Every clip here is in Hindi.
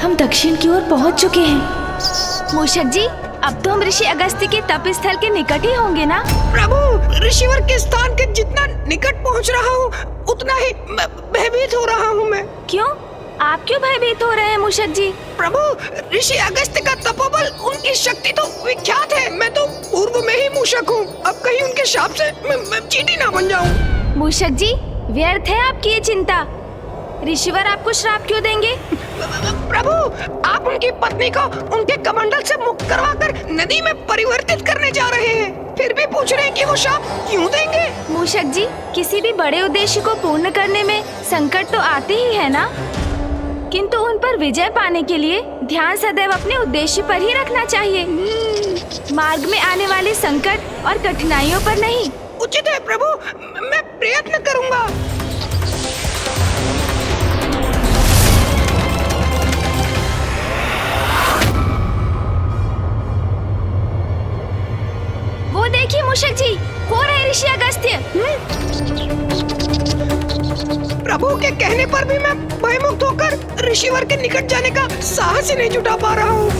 हम दक्षिण की ओर पहुंच चुके हैं। मूषक जी, अब तो हम ऋषि अगस्त्य के तप स्थल के निकट ही होंगे ना? प्रभु, ऋषिवर के स्थान के जितना निकट पहुंच रहा हूँ उतना ही भयभीत हो रहा हूँ मैं। क्यों? आप क्यों भयभीत हो रहे हैं मूषक जी? प्रभु, ऋषि अगस्त्य का तपोबल, उनकी शक्ति तो विख्यात है। मैं तो पूर्व में ही मूषक हूँ, अब कहीं उनके शाप से मैं चींटी ना बन जाऊँ। मूषक जी, व्यर्थ है आपकी ये चिंता। ऋषिवर आपको श्राप क्यों देंगे? प्रभु, आप उनकी पत्नी को उनके कमंडल से मुक्त करवाकर नदी में परिवर्तित करने जा रहे हैं, फिर भी पूछ रहे हैं कि वो शाप क्यों देंगे? मूषक जी, किसी भी बड़े उद्देश्य को पूर्ण करने में संकट तो आते ही है ना, किंतु उन पर विजय पाने के लिए ध्यान सदैव अपने उद्देश्य पर ही रखना चाहिए, मार्ग में आने वाले संकट और कठिनाइयों पर नहीं। उचित है प्रभु, मैं प्रयत्न करूंगा। वो देखिए मूषक जी, वो रहे ऋषि अगस्त्य। प्रभु के कहने पर भी मैं भयमुक्त होकर ऋषिवर के निकट जाने का साहस ही नहीं जुटा पा रहा हूँ।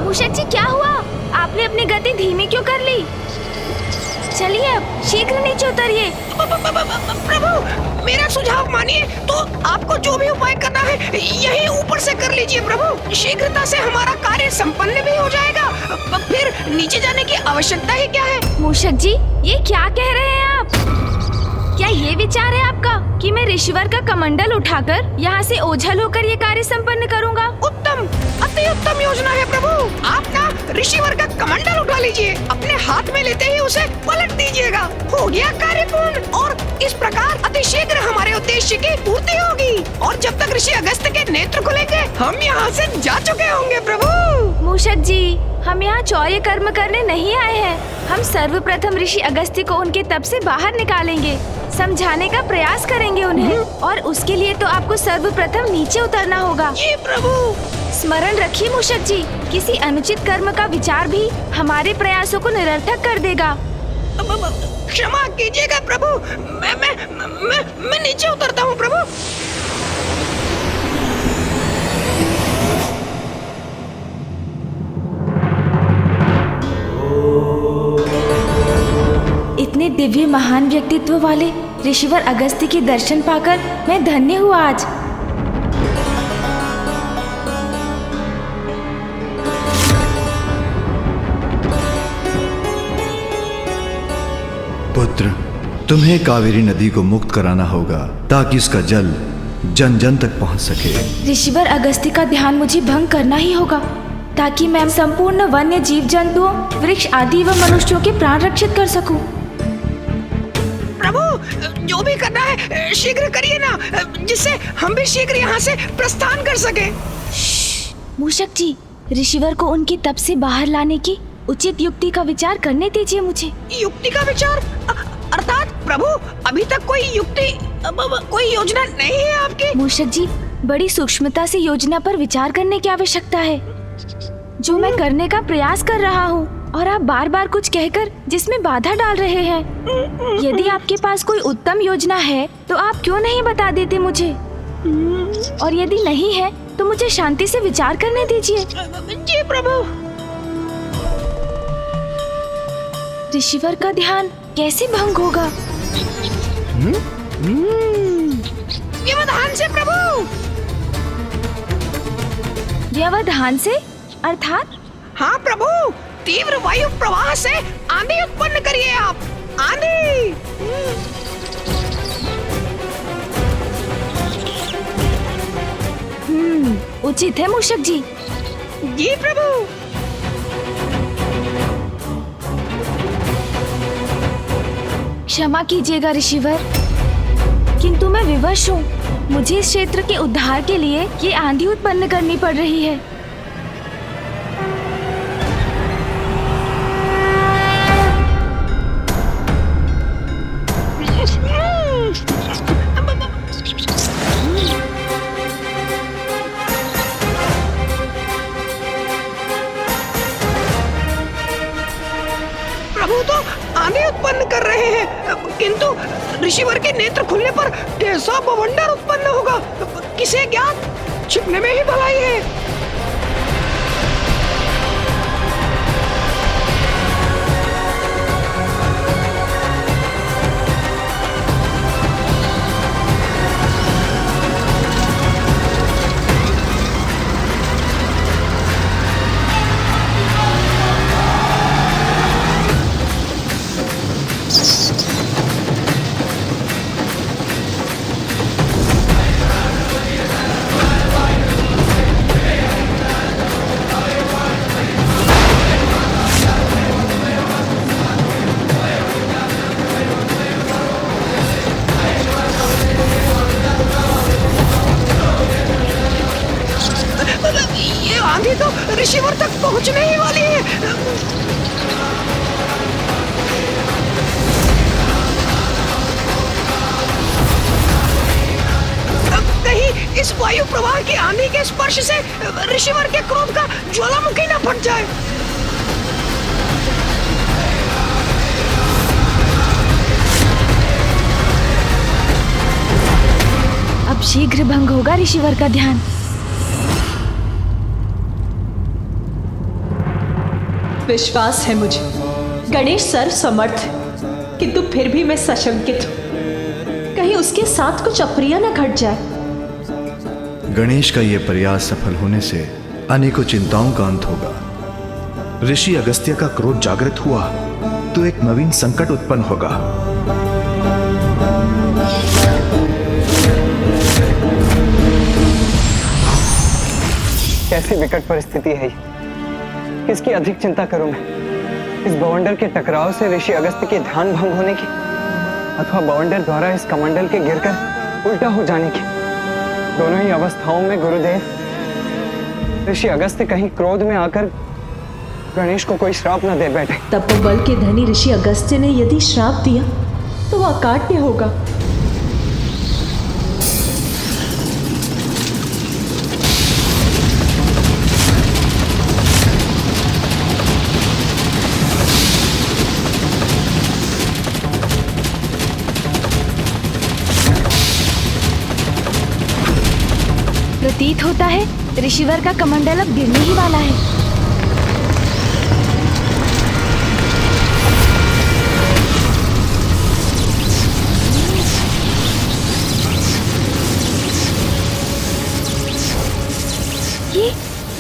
मूषक जी, क्या हुआ? आपने अपनी गति धीमी क्यों कर ली? चलिए अब शीघ्र नीचे उतरिए। प्रभु, मेरा सुझाव मानिए तो आपको जो भी उपाय करना है यही ऊपर से कर लीजिए प्रभु। शीघ्रता से हमारा कार्य संपन्न भी हो जाएगा, फिर नीचे जाने की आवश्यकता ही क्या है। मूषक जी, ये क्या कह रहे हैं आप? क्या ये विचार है आपका कि मैं ऋषिवर का कमंडल उठाकर यहाँ से ओझल होकर ये कार्य संपन्न करूँगा? उत्तम, अति उत्तम योजना है प्रभु। आप ना ऋषिवर का कमंडल उठा लीजिए, अपने हाथ में लेते ही उसे पलट दीजिएगा। हो गया कार्य पूर्ण, और इस प्रकार अतिशीघ्र हमारे उद्देश्य की पूर्ति होगी, और जब तक ऋषि अगस्त्य के नेत्र खुलेंगे हम यहाँ से जा चुके होंगे प्रभु। मूषक जी, हम यहाँ चौर्य कर्म करने नहीं आए हैं। हम सर्वप्रथम ऋषि अगस्त्य को उनके तप से बाहर निकालेंगे, समझाने का प्रयास करेंगे उन्हें, और उसके लिए तो आपको सर्वप्रथम नीचे उतरना होगा। जी प्रभु। स्मरण रखिए मूषक जी, किसी अनुचित कर्म का विचार भी हमारे प्रयासों को निरर्थक कर देगा। क्षमा कीजिएगा प्रभु, मैं नीचे उतरता हूँ प्रभु। इतने दिव्य महान व्यक्तित्व वाले ऋषिवर अगस्त्य के दर्शन पाकर मैं धन्य हुआ आज। पुत्र, तुम्हें कावेरी नदी को मुक्त कराना होगा ताकि इसका जल जन जन तक पहुंच सके। ऋषिवर अगस्त्य का ध्यान मुझे भंग करना ही होगा ताकि मैं संपूर्ण वन्य जीव जंतुओं, वृक्ष आदि व मनुष्यों के प्राण रक्षित कर सकूं। प्रभु, जो भी करना है शीघ्र करिए ना, जिससे हम भी शीघ्र यहाँ से प्रस्थान कर सके। मूषक जी, ऋषिवर को उनकी तप से बाहर लाने की उचित युक्ति का विचार करने दीजिए मुझे। युक्ति का विचार? अर्थात प्रभु, अभी तक कोई युक्ति, कोई योजना नहीं है आपकी? मूषक जी, बड़ी सूक्ष्मता से योजना पर विचार करने की आवश्यकता है, जो मैं करने का प्रयास कर रहा हूँ, और आप बार बार कुछ कहकर जिसमें बाधा डाल रहे हैं। यदि आपके पास कोई उत्तम योजना है तो आप क्यों नहीं बता देते मुझे, और यदि नहीं है तो मुझे शांति से विचार करने दीजिए। जी प्रभु। ऋषिवर का ध्यान कैसे भंग होगा? व्यवधान से प्रभु। व्यवधान से अर्थात? हाँ प्रभु, तीव्र वायु प्रवाह से आंधी उत्पन्न करिए आप। आंधी। उचित है मूषक जी। जी प्रभु। क्षमा कीजिएगा ऋषिवर, किंतु मैं विवश हूँ। मुझे इस क्षेत्र के उद्धार के लिए ये आंधी उत्पन्न करनी पड़ रही है। प्रभु तो आंधी उत्पन्न कर रहे हैं, किंतु ऋषिवर के नेत्र खुलने पर कैसा बवंडर उत्पन्न होगा, किसे ज्ञात। छिपने में ही भलाई है। ये आंधी तो ऋषिवर तक पहुंचने ही वाली है। कहीं इस वायु प्रवाह की आंधी के स्पर्श से ऋषिवर के क्रोध का ज्वालामुखी न फट जाए। अब शीघ्र भंग होगा ऋषिवर का ध्यान। विश्वास है मुझे, गणेश सर्व समर्थ है, किंतु फिर भी मैं सशंकित हूँ। कहीं उसके साथ कुछ अप्रिय न घट जाए। गणेश का यह प्रयास सफल होने से अनेकों चिंताओं का अंत होगा। ऋषि अगस्त्य का क्रोध जागृत हुआ तो एक नवीन संकट उत्पन्न होगा। कैसी विकट परिस्थिति है ये। किसकी अधिक चिंता करूं मैं, इस बवंडर के टकराव से ऋषि अगस्त्य के ध्यान भंग होने की, अथवा बवंडर द्वारा इस कमंडल के गिरकर उल्टा हो जाने की। दोनों ही अवस्थाओं में गुरुदेव, ऋषि अगस्त्य कहीं क्रोध में आकर गणेश को कोई श्राप न दे बैठे। तपोबल के धनी ऋषि अगस्त्य ने यदि श्राप दिया तो वह अकाट्य होगा। प्रतीत होता है ऋषिवर का कमंडल अब गिरने ही वाला है।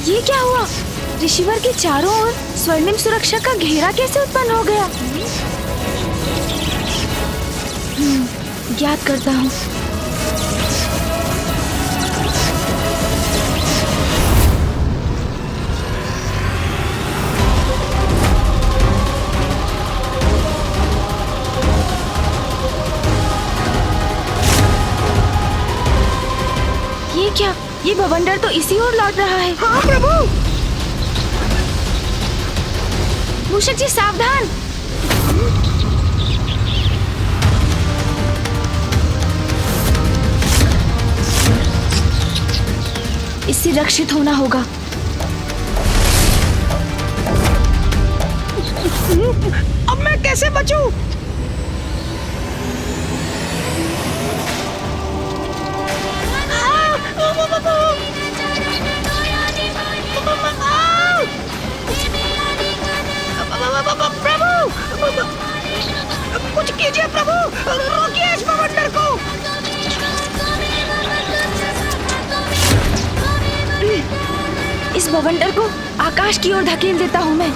ये क्या हुआ? ऋषिवर के चारों ओर स्वर्णिम सुरक्षा का घेरा कैसे उत्पन्न हो गया? ज्ञात करता हूँ। ये क्या? ये बवंडर तो इसी ओर लौट रहा है। हाँ प्रभु। मूषक जी सावधान। इससे रक्षित होना होगा। अब मैं कैसे बचूं? प्रभु, कुछ कीजिए प्रभु, रोकिए इस बवंडर को। इस बवंडर को आकाश की ओर धकेल देता हूँ मैं।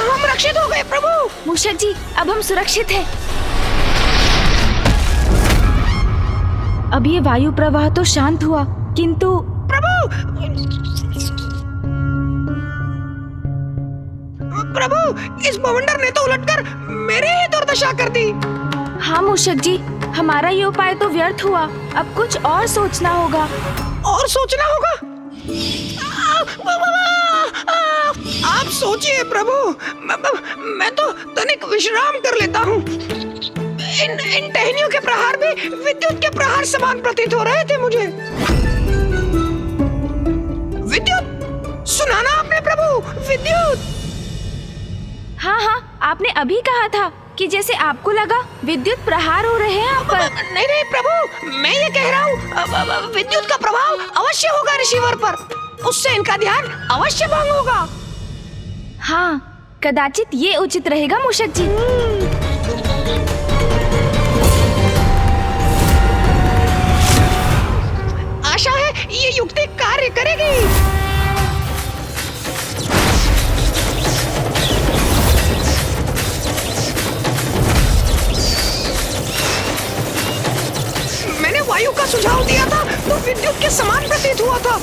हम रक्षित हो गए प्रभु। मूषक जी, अब हम सुरक्षित हैं। अब ये वायु प्रवाह तो शांत हुआ, किंतु प्रभु, इस बवंडर ने तो उलटकर मेरी ही दुर्दशा कर दी। हाँ मूषक जी, हमारा ये उपाय तो व्यर्थ हुआ। अब कुछ और सोचना होगा। और सोचना होगा? आप सोचिए प्रभु, मैं तो तनिक विश्राम कर लेता हूँ। इन टहनियों के प्रहार भी विद्युत के प्रहार समान प्रतीत हो रहे थे मुझे। विद्युत, सुना ना आपने प्रभु, विद्युत। हाँ हाँ, आपने अभी कहा था कि जैसे आपको लगा विद्युत प्रहार हो रहे हैं आप पर। नहीं नहीं प्रभु, मैं ये कह रहा हूँ विद्युत का प्रभाव अवश्य होगा रिसीवर पर, उससे इनका ध्यान अवश्य भंग होगा। हाँ, कदाचित ये उचित रहेगा मूषक जी। आशा है ये युक्ति कार्य करेगी। मैंने वायु का सुझाव दिया था तो विद्युत के समान प्रतीत हुआ था।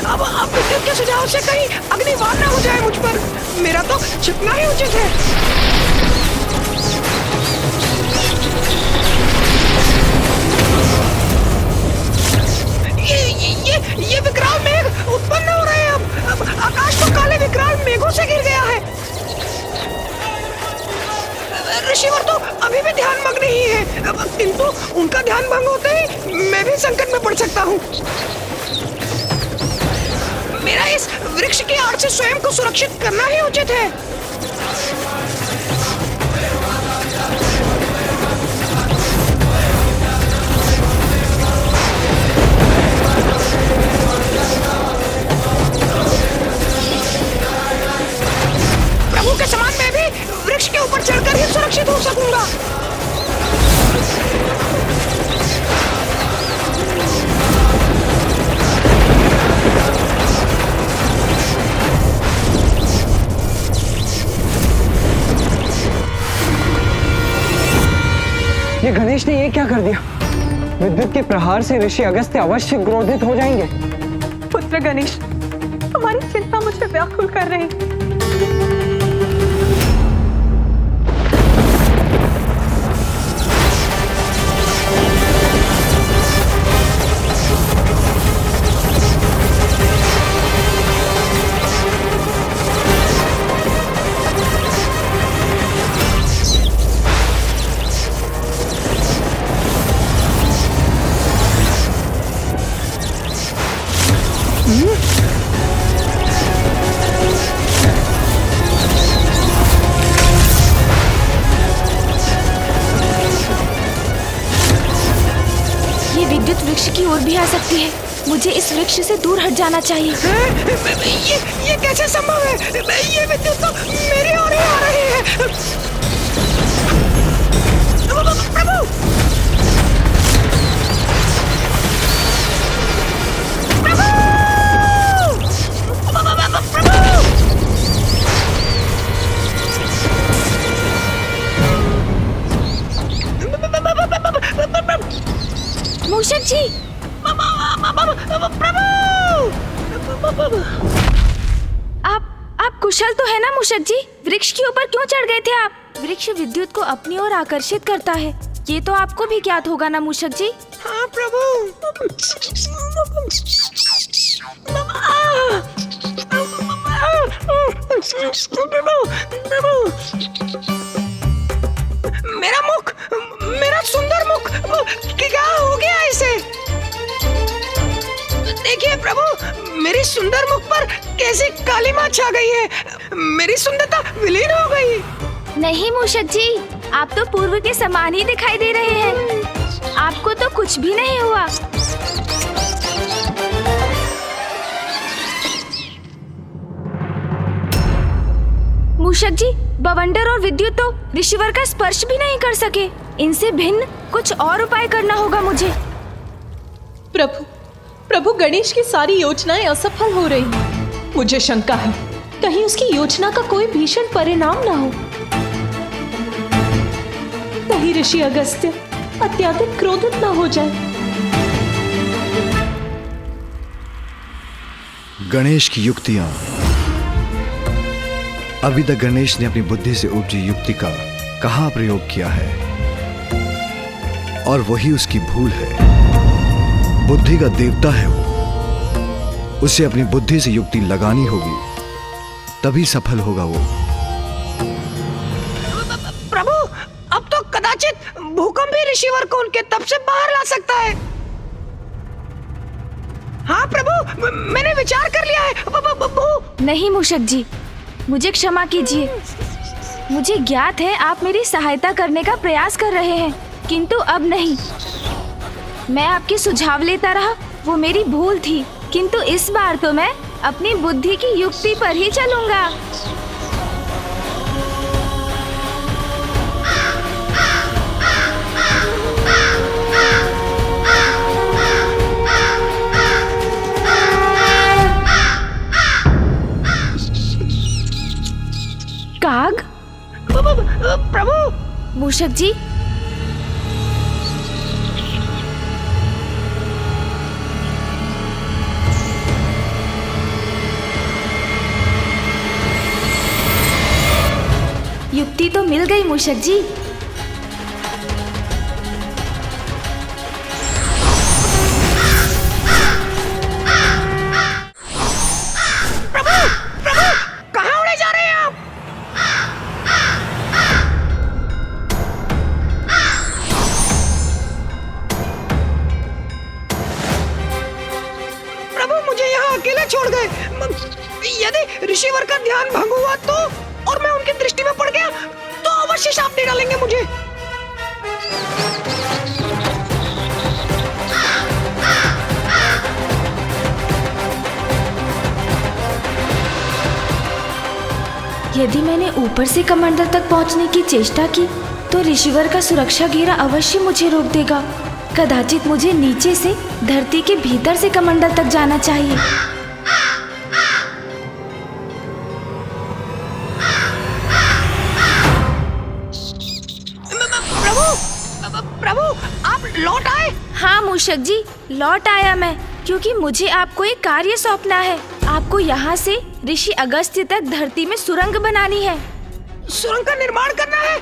अब विद्युत के सुझाव से कहीं अग्निवार न हो जाए मुझ पर। मेरा तो छिपना ही उचित है। ये विकराल मेघ उत्पन्न हो रहे हैं। अब आकाश तो काले विकराल मेघों से घिर गया है। रिसीवर तो अभी भी ध्यान मग्न ही है, किंतु उनका ध्यान भंग होते ही मैं भी संकट में पड़ सकता हूँ। मेरा इस वृक्ष की आड़ से स्वयं को सुरक्षित करना ही उचित है। प्रभु के समान मैं भी वृक्ष के ऊपर चढ़कर ही सुरक्षित हो सकूंगा। ये गणेश ने ये क्या कर दिया? विद्युत के प्रहार से ऋषि अगस्त्य अवश्य क्रोधित हो जाएंगे। पुत्र गणेश, हमारी चिंता मुझे व्याकुल कर रही है। वृक्ष की ओर भी आ सकती है। मुझे इस वृक्ष से दूर हट जाना चाहिए। ये कैसे संभव है? ये विद्युत तो मेरी ओर ही आ रही है। प्रभु! मूषक जी, आप कुशल तो है ना मूषक जी? वृक्ष के ऊपर क्यों चढ़ गए थे आप? वृक्ष विद्युत को अपनी ओर आकर्षित करता है, ये तो आपको भी ज्ञात होगा ना मूषक जी? हाँ प्रभु। मेरा मुख, मेरा सुंदर मुख, क्या हो गया इसे? देखिए प्रभु, मेरी सुंदर मुख पर कैसी कालिमा छा गई है। मेरी सुंदरता विलीन हो गई। नहीं मूषक जी, आप तो पूर्व के समान ही दिखाई दे रहे हैं। आपको तो कुछ भी नहीं हुआ। मूषक जी, बवंडर और विद्युत तो ऋषिवर का स्पर्श भी नहीं कर सके। इनसे भिन्न कुछ और उपाय करना होगा मुझे। प्रभु गणेश की सारी योजनाएं असफल हो रही हैं। मुझे शंका है, कहीं उसकी योजना का कोई भीषण परिणाम ना हो। कहीं ऋषि अगस्त्य अत्यधिक क्रोधित ना हो जाए। गणेश की युक्तियां। अभी तक गणेश ने अपनी बुद्धि से उपजी युक्ति का कहां प्रयोग किया है, और वही उसकी भूल है। बुद्धि का देवता है वो, उसे अपनी बुद्धि से युक्ति लगानी होगी तभी सफल होगा वो। प्रभु, अब तो कदाचित भूकंप भी ऋषिवर को उनके तप से बाहर ला सकता है। हाँ प्रभु, मैंने विचार कर लिया है। नहीं मूषक जी, मुझे क्षमा कीजिए। मुझे ज्ञात है आप मेरी सहायता करने का प्रयास कर रहे हैं, किंतु अब नहीं। मैं आपके सुझाव लेता रहा, वो मेरी भूल थी, किंतु इस बार तो मैं अपनी बुद्धि की युक्ति पर ही चलूंगा। काग? प्रभु! मूषक जी, युक्ति तो मिल गई मूषक जी। प्रभु! प्रभु! कहाँ उड़े जा रहे हैं आप? प्रभु, मुझे यहाँ अकेले छोड़ गए। यदि ऋषिवर का ध्यान भंग हुआ तो, और मैं उनकी दृष्टि में पड़ गया तो अवश्य शाप दे डालेंगे मुझे। यदि मैंने ऊपर से कमंडल तक पहुंचने की चेष्टा की तो ऋषिवर का सुरक्षा घेरा अवश्य मुझे रोक देगा। कदाचित मुझे नीचे से धरती के भीतर से कमंडल तक जाना चाहिए। प्रभु, आप लौट आए? हाँ मूषक जी, लौट आया मैं, क्योंकि मुझे आपको एक कार्य सौंपना है। आपको यहाँ से ऋषि अगस्त्य तक धरती में सुरंग बनानी है। सुरंग का निर्माण करना है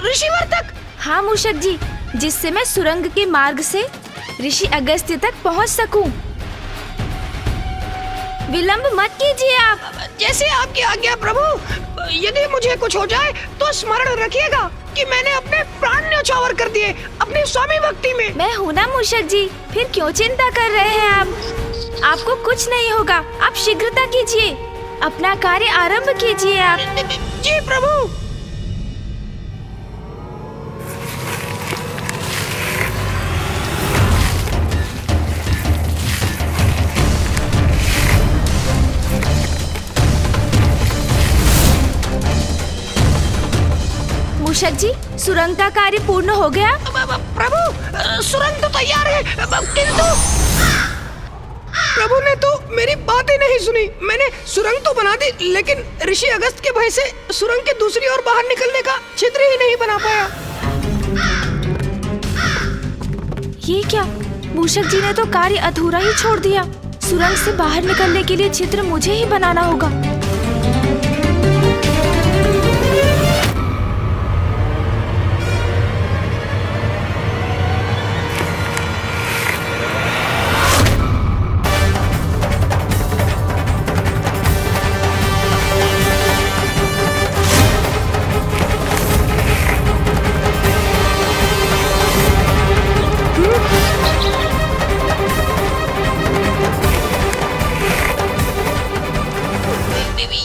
ऋषिवर तक? हाँ मूषक जी, जिससे मैं सुरंग के मार्ग से ऋषि अगस्त्य तक पहुँच सकूं। विलंब मत कीजिए आप। जैसे आपकी आज्ञा प्रभु। यदि मुझे कुछ हो जाए तो स्मरण रखिएगा कि मैंने अपने प्राण न्यौछावर कर दिए अपनी स्वामी भक्ति में। मैं हूँ ना मूषक जी, फिर क्यों चिंता कर रहे हैं आप? आपको कुछ नहीं होगा, आप शीघ्रता कीजिए, अपना कार्य आरंभ कीजिए आप। जी प्रभु। मूषक जी, सुरंग का कार्य पूर्ण हो गया। प्रभु, सुरंग तो तैयार है, किंतु प्रभु ने तो मेरी बात ही नहीं सुनी। मैंने सुरंग तो बना दी, लेकिन ऋषि अगस्त के भय से सुरंग के दूसरी ओर बाहर निकलने का छिद्र ही नहीं बना पाया। ये क्या? मूषक जी ने तो कार्य अधूरा ही छोड़ दिया। सुरंग से बाहर निकलने के लिए छिद्र मुझे ही बनाना होगा।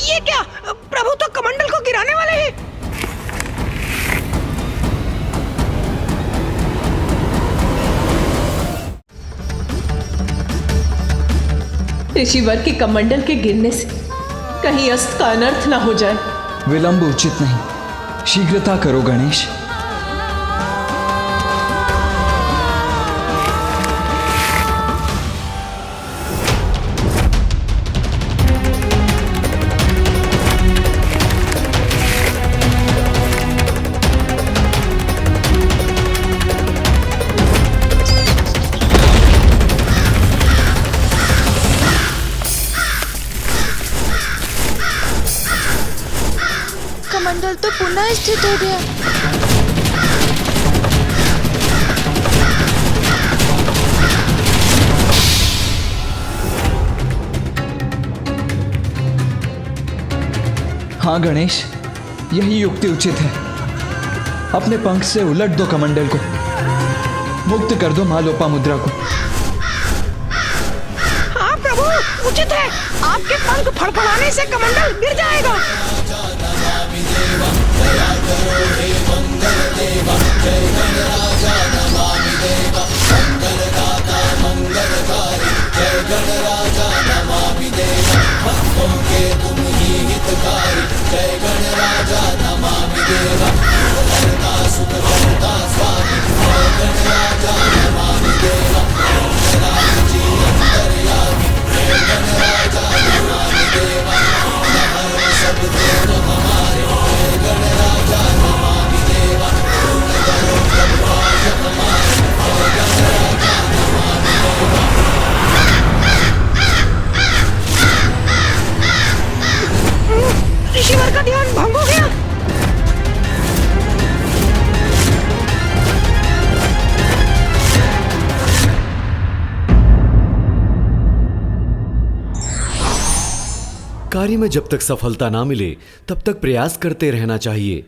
ये क्या? प्रभु तो कमंडल को गिराने वाले हैं। ऋषिवर के कमंडल के गिरने से कहीं अस्त का अनर्थ ना हो जाए। विलंब उचित नहीं, शीघ्रता करो गणेश। कमंडल तो पुनः स्थित हो गया। हाँ गणेश, यही युक्ति उचित है। अपने पंख से उलट दो कमंडल को, मुक्त कर दो माँ लोपामुद्रा को। हाँ प्रभु, उचित है। आपके पंख फड़फड़ाने से कमंडल गिर जाएगा। ऋषिवर का ध्यान भंग हो गया। कार्य में जब तक सफलता ना मिले तब तक प्रयास करते रहना चाहिए।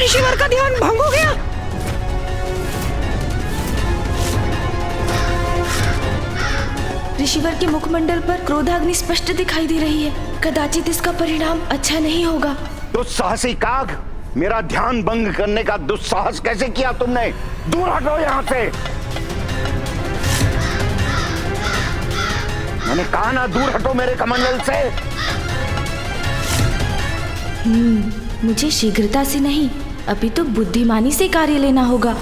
ऋषिवर का ध्यान भंग हो गया। ऋषिवर के मुखमंडल पर क्रोधाग्नि स्पष्ट दिखाई दे रही है। कदाचित इसका परिणाम अच्छा नहीं होगा। दुस्साहसी काग, मेरा ध्यान भंग करने का दुस्साहस कैसे किया तुमने? दूर हटो यहाँ से। मैंने कहा ना, दूर हटो मेरे कमंडल से। मुझे शीघ्रता से नहीं, अभी तो बुद्धिमानी से कार्य लेना होगा।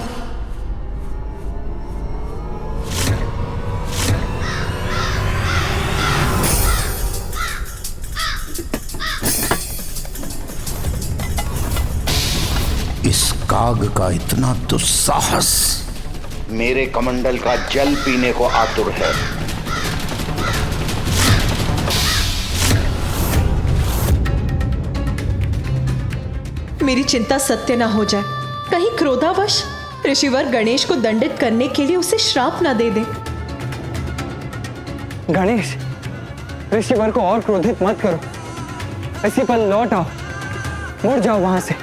इस काग का इतना दुस्साहस मेरे कमंडल का जल पीने को आतुर है। मेरी चिंता सत्य ना हो जाए। कहीं क्रोधावश ऋषिवर गणेश को दंडित करने के लिए उसे श्राप ना दे दे। गणेश, ऋषिवर को और क्रोधित मत करो। इसी पल लौट आओ, मुड़ जाओ वहां से।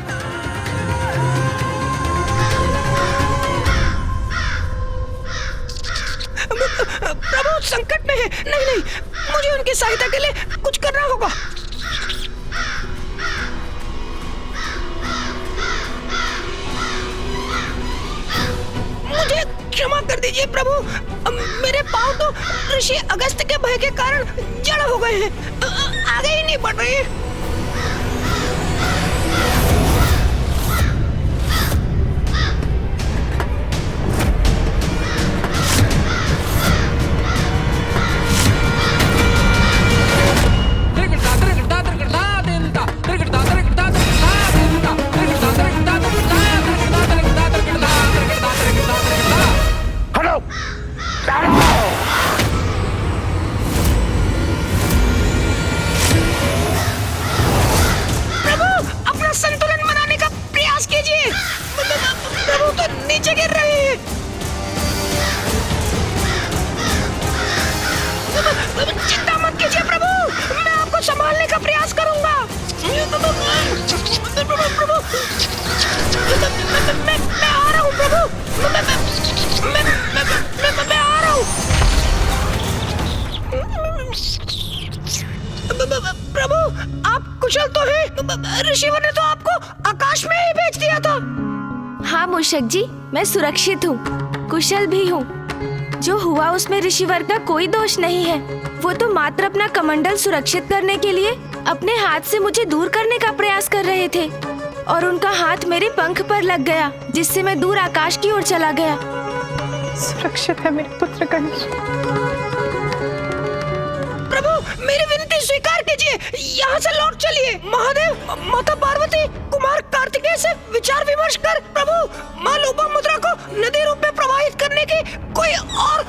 प्रभु संकट में है। नहीं नहीं, मुझे उनकी सहायता के लिए कुछ करना होगा। मुझे क्षमा कर दीजिए प्रभु। मेरे पांव तो ऋषि अगस्त के भय के कारण जड़ हो गए हैं, आगे ही नहीं बढ़ रहे। चिंता मत कीजिए प्रभु, मैं आपको संभालने का प्रयास करूंगा। प्रभु, मैं आ रहा हूँ प्रभु, मैं आ रहा हूँ। प्रभु, आप कुशल तो हैं? ऋषिवर ने तो आपको आकाश में ही भेज दिया था। हाँ मूषक जी, मैं सुरक्षित हूँ, कुशल भी हूँ। जो हुआ उसमें ऋषिवर का कोई दोष नहीं है। वो तो मात्र अपना कमंडल सुरक्षित करने के लिए अपने हाथ से मुझे दूर करने का प्रयास कर रहे थे और उनका हाथ मेरे पंख पर लग गया, जिससे मैं दूर आकाश की ओर चला गया। सुरक्षित है मेरे पुत्र गणेश। प्रभु, मेरी विनती स्वीकार कीजिए, यहाँ से लौट चलिए। महादेव, माता पार्वती, कुमार कार्तिकेय से विचार विमर्श कर प्रभु माँ लोपामुद्रा को नदी रूप में प्रवाहित करने की कोई और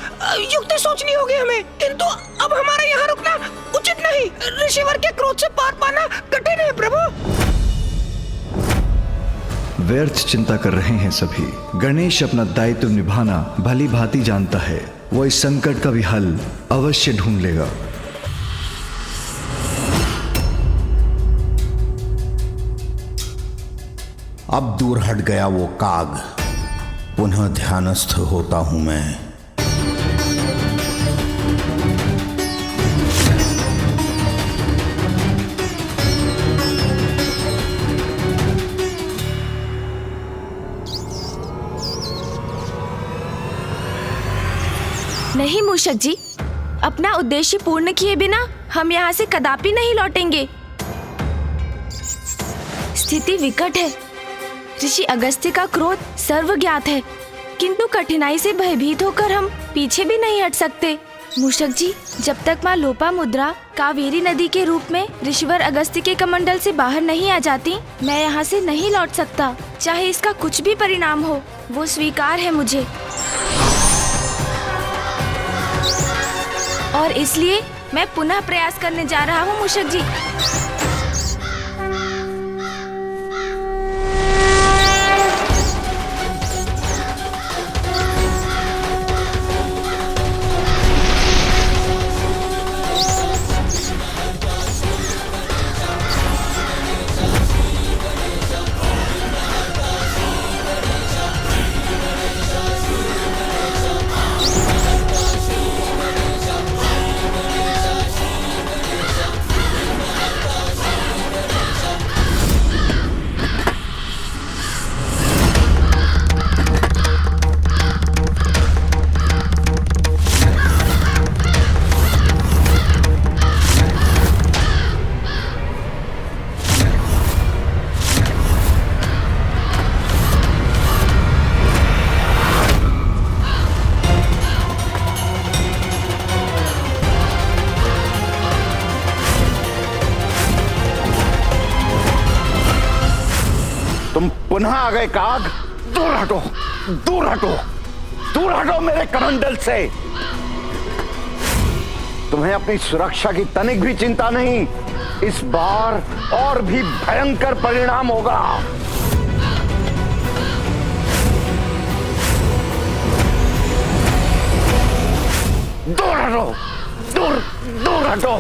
युक्ति सोचनी होगी हमें। किंतु अब हमारा यहाँ रुकना उचित नहीं। ऋषिवर के क्रोध से पार पाना कठिन है प्रभु। व्यर्थ चिंता कर रहे हैं सभी। गणेश अपना दायित्व निभाना भली भांति जानता है। वो इस संकट का भी हल अवश्य ढूंढ लेगा। अब दूर हट गया वो काग, पुनः ध्यानस्थ होता हूं मैं। नहीं मूषक जी, अपना उद्देश्य पूर्ण किए बिना हम यहाँ से कदापि नहीं लौटेंगे। स्थिति विकट है। ऋषि अगस्त्य का क्रोध सर्वज्ञात है, किंतु कठिनाई से भयभीत होकर हम पीछे भी नहीं हट सकते। मूषक जी, जब तक माँ लोपामुद्रा कावेरी नदी के रूप में ऋषिवर अगस्त्य के कमंडल से बाहर नहीं आ जाती, मैं यहाँ से नहीं लौट सकता। चाहे इसका कुछ भी परिणाम हो, वो स्वीकार है मुझे। और इसलिए मैं पुनः प्रयास करने जा रहा हूँ मूषक जी। तुम पुनः आ गए काग। दूर हटो, दूर हटो, दूर हटो मेरे कमंडल से। तुम्हें अपनी सुरक्षा की तनिक भी चिंता नहीं। इस बार और भी भयंकर परिणाम होगा। दूर हटो, दूर दूर हटो।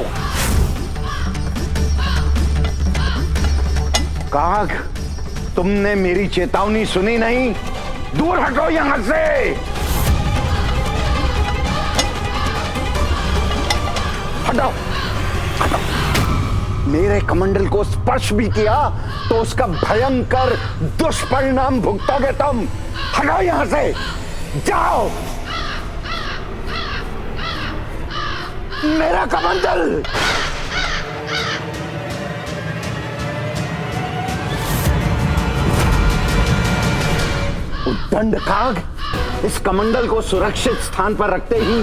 काग, तुमने मेरी चेतावनी सुनी नहीं। दूर हटो यहां से। हटाओ, हटाओ। मेरे कमंडल को स्पर्श भी किया तो उसका भयंकर दुष्परिणाम भुगतोगे तुम। हटाओ यहां से, जाओ। मेरा कमंडल। उद्दंड काग, इस कमंडल को सुरक्षित स्थान पर रखते ही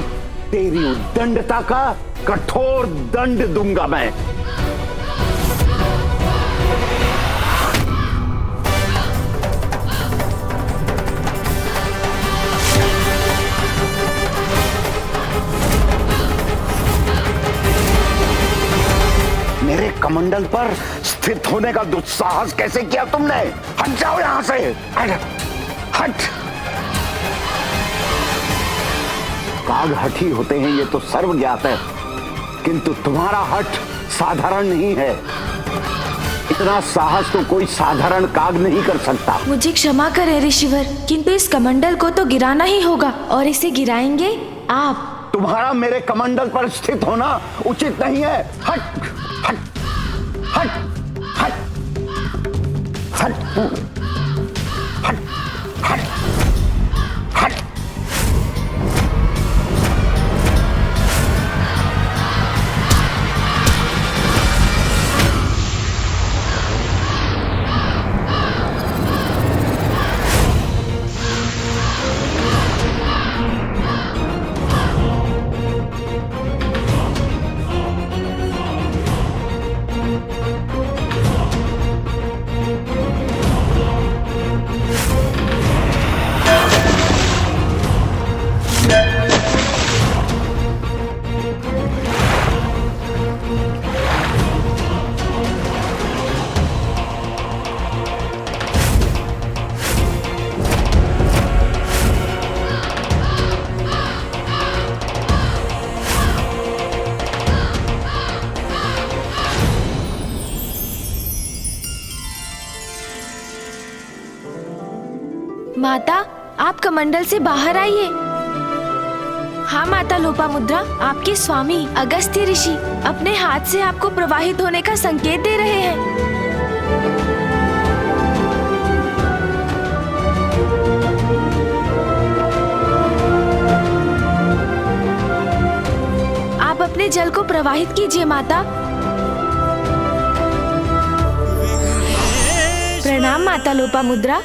तेरी उद्दंडता का कठोर दंड दूंगा मैं। मेरे कमंडल पर स्थित होने का दुस्साहस कैसे किया तुमने? हट जाओ यहां से, हट। काग हठी होते हैं ये तो सर्व ज्ञात है, किंतु तुम्हारा हठ साधारण नहीं है। इतना साहस तो कोई साधारण काग नहीं कर सकता। मुझे क्षमा करें ऋषिवर, किंतु इस कमंडल को तो गिराना ही होगा, और इसे गिराएंगे आप। तुम्हारा मेरे कमंडल पर स्थित होना उचित नहीं है। हट, हट, हट, हट, हट, हट, हट, हट। माता, आप कमंडल से बाहर आइए। हाँ माता लोपामुद्रा, आपके स्वामी अगस्त्य ऋषि अपने हाथ से आपको प्रवाहित होने का संकेत दे रहे हैं। आप अपने जल को प्रवाहित कीजिए माता। प्रणाम माता लोपामुद्रा।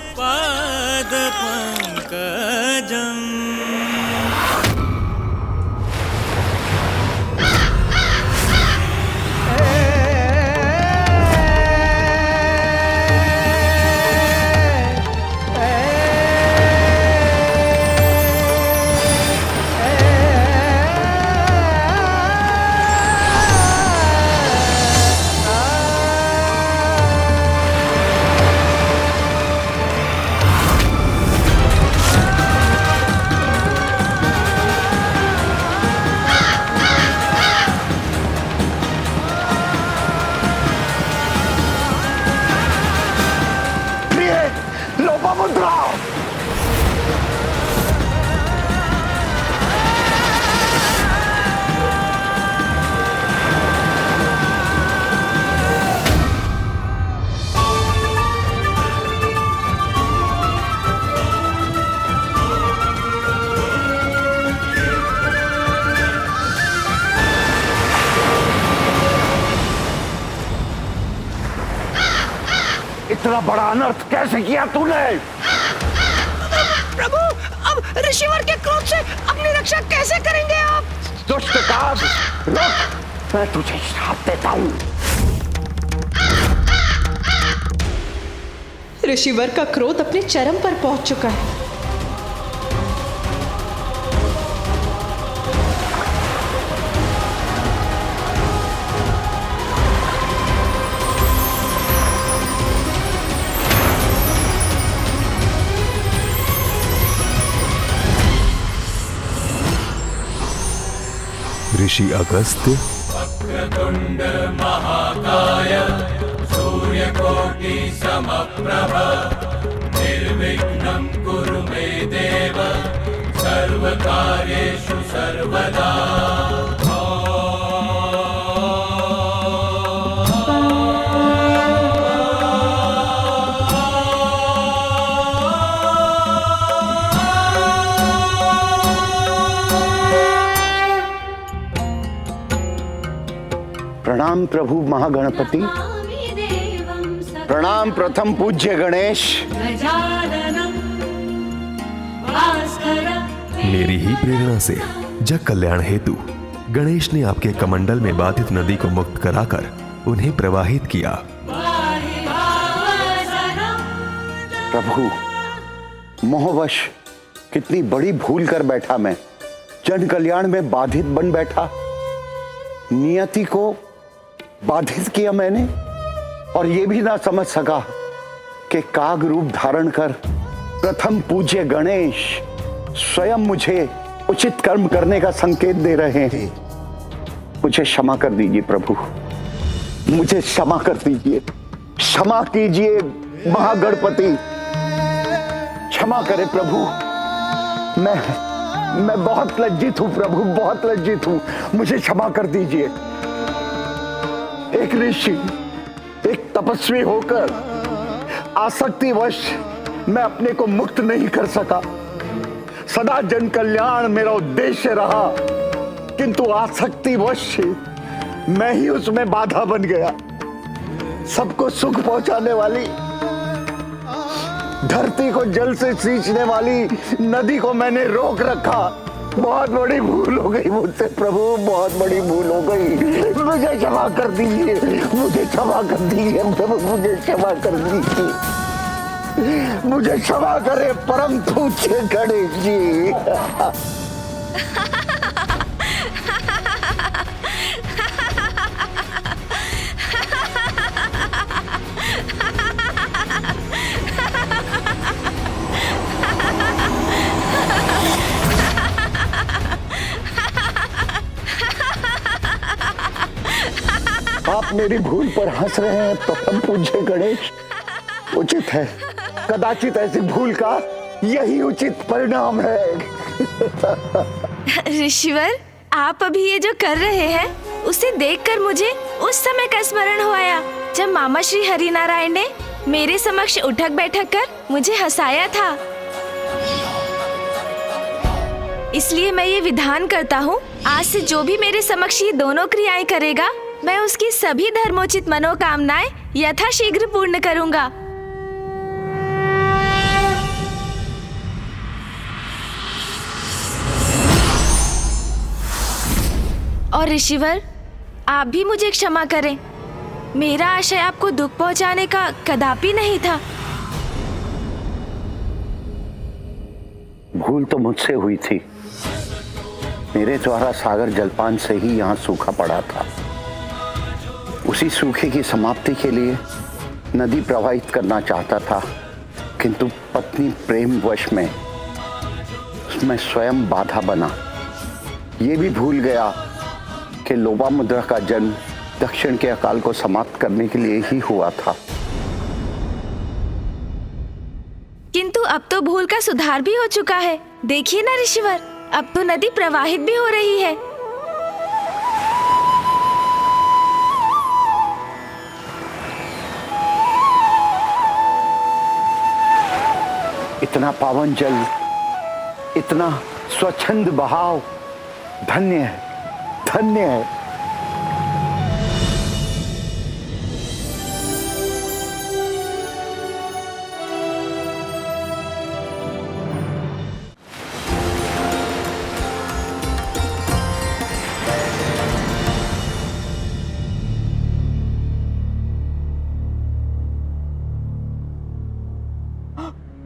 इतना बड़ा अनर्थ कैसे किया तूने? प्रभु, अब ऋषिवर के क्रोध से अपनी रक्षा कैसे करेंगे आप? दुष्ट काग, रुक, मैं तुझे श्राप देता हूँ। ऋषिवर का क्रोध अपने चरम पर पहुंच चुका है। ऋषि अगस्त्य, वक्रतुंड महाकाय सूर्यकोटि समप्रभ निर्विघ्नं कुरु मे देव सर्वकार्येषु सर्वदा। प्रणाम प्रभु महागणपति, प्रणाम प्रथम पूज्य गणेश। मेरी ही प्रेरणा से जग कल्याण हेतु गणेश ने आपके कमंडल में बाधित नदी को मुक्त कराकर उन्हें प्रवाहित किया। प्रभु, मोहवश कितनी बड़ी भूल कर बैठा मैं। जन कल्याण में बाधित बन बैठा, नियति को बाधित किया मैंने, और ये भी ना समझ सका कि काग रूप धारण कर प्रथम पूज्य गणेश स्वयं मुझे उचित कर्म करने का संकेत दे रहे हैं। मुझे क्षमा कर दीजिए प्रभु, मुझे क्षमा कर दीजिए, क्षमा कीजिए महागणपति, क्षमा करें प्रभु। मैं बहुत लज्जित हूं प्रभु, बहुत लज्जित हूं, मुझे क्षमा कर दीजिए। एक ऋषि, एक तपस्वी होकर आसक्तिवश मैं अपने को मुक्त नहीं कर सका। सदा जन कल्याण मेरा उद्देश्य रहा, किंतु आसक्तिवश मैं ही उसमें बाधा बन गया। सबको सुख पहुंचाने वाली, धरती को जल से सींचने वाली नदी को मैंने रोक रखा। बहुत बड़ी भूल हो गई मुझसे प्रभु, बहुत बड़ी भूल हो गई। मुझे क्षमा कर दीजिए, मुझे क्षमा कर दीजिए प्रभु, मुझे क्षमा कर दीजिए, मुझे क्षमा करे परम पूज्य गणेश जी। आप मेरी भूल पर हंस रहे हैं परम पूज्य गणेश। उचित है, कदाचित ऐसी भूल का यही उचित परिणाम है। ऋषिवर, आप अभी ये जो कर रहे हैं उसे देखकर मुझे उस समय का स्मरण हो आया जब मामा श्री हरिनारायण ने मेरे समक्ष उठक बैठक कर मुझे हंसाया था। इसलिए मैं ये विधान करता हूँ, आज से जो भी मेरे समक्ष ये दोनों क्रियाएं करेगा, मैं उसकी सभी धर्मोचित मनोकामनाएं यथाशीघ्र पूर्ण करूँगा। और ऋषिवर, आप भी मुझे क्षमा करें। मेरा आशय आपको दुख पहुंचाने का कदापि नहीं था। भूल तो मुझसे हुई थी। मेरे द्वारा सागर जलपान से ही यहाँ सूखा पड़ा था। उसी सूखे की समाप्ति के लिए नदी प्रवाहित करना चाहता था, किंतु पत्नी प्रेम वश में उसमें स्वयं बाधा बना। ये भी भूल गया कि लोपामुद्रा का जन्म दक्षिण के अकाल को समाप्त करने के लिए ही हुआ था। किंतु अब तो भूल का सुधार भी हो चुका है। देखिए ना ऋषिवर, अब तो नदी प्रवाहित भी हो रही है। इतना पावन जल, इतना स्वच्छंद बहाव, धन्य है, धन्य है।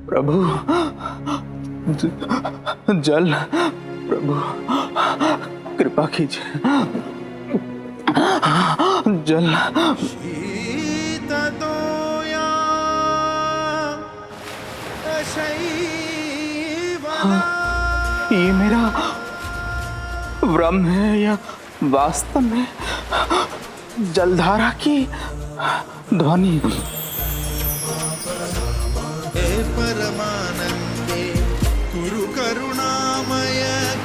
प्रभु, जल, प्रभु कृपा कीजिए, जल। ये मेरा भ्रम है या वास्तव में जलधारा की ध्वनि? परमानंदे कुरु करुणामय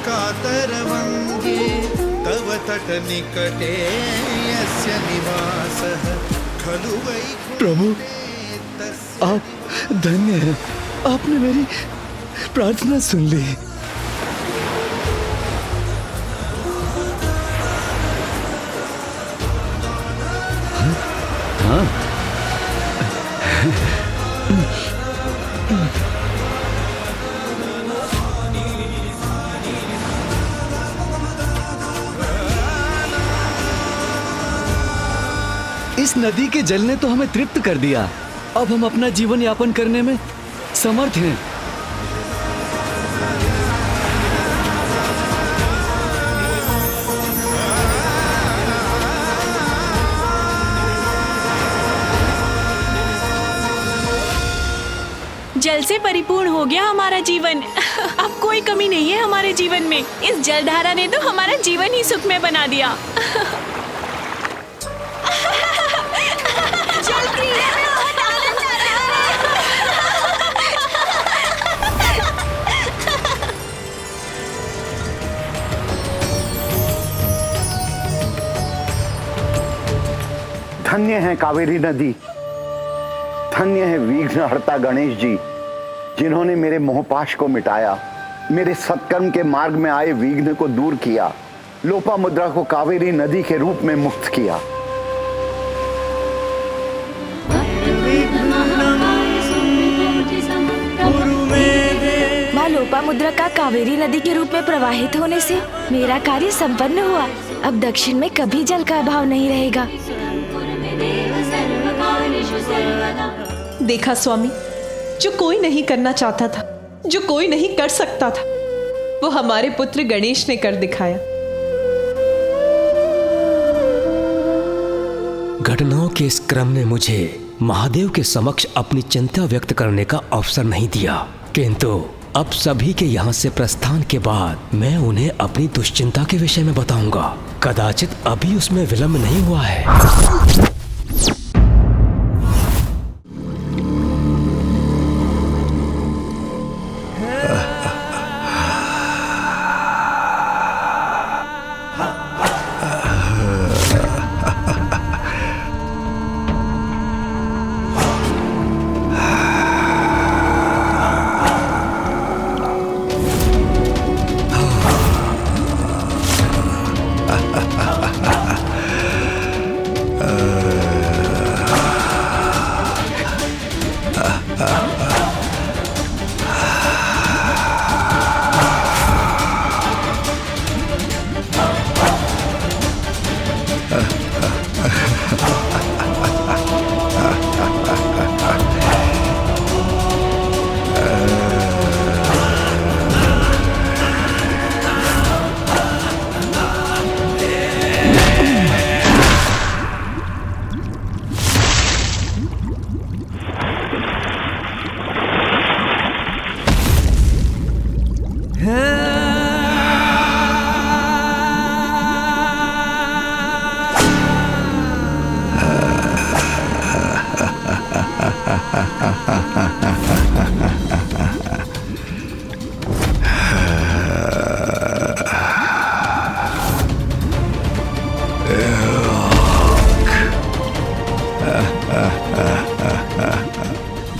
कातरवंगे तव तट निकटे यस्य निवासः खलु वैकुंठे। प्रभु, आप धन्य हैं। आपने मेरी प्रार्थना सुन ली। हाँ, इस नदी के जल ने तो हमें तृप्त कर दिया। अब हम अपना जीवन यापन करने में समर्थ हैं। जल से परिपूर्ण हो गया हमारा जीवन। अब कोई कमी नहीं है हमारे जीवन में। इस जलधारा ने तो हमारा जीवन ही सुखमय बना दिया। जल क्रीड़ा में बहुत आनंद आ रहा है। धन्य है कावेरी नदी, धन्य है विघ्नहर्ता गणेश जी, जिन्होंने मेरे मोहपाश को मिटाया, मेरे सत्कर्म के मार्ग में आए विघ्न को दूर किया, लोपामुद्रा को कावेरी नदी के रूप में मुक्त किया। माँ लोपामुद्रा का कावेरी नदी के रूप में प्रवाहित होने से मेरा कार्य संपन्न हुआ। अब दक्षिण में कभी जल का अभाव नहीं रहेगा। देखा स्वामी, जो कोई नहीं करना चाहता था, जो कोई नहीं कर सकता था, वो हमारे पुत्र गणेश ने कर दिखाया। घटनाओं के इस क्रम ने मुझे महादेव के समक्ष अपनी चिंता व्यक्त करने का अवसर नहीं दिया, किंतु अब सभी के यहाँ से प्रस्थान के बाद मैं उन्हें अपनी दुश्चिंता के विषय में बताऊंगा। कदाचित अभी उसमें विलंब नहीं हुआ है।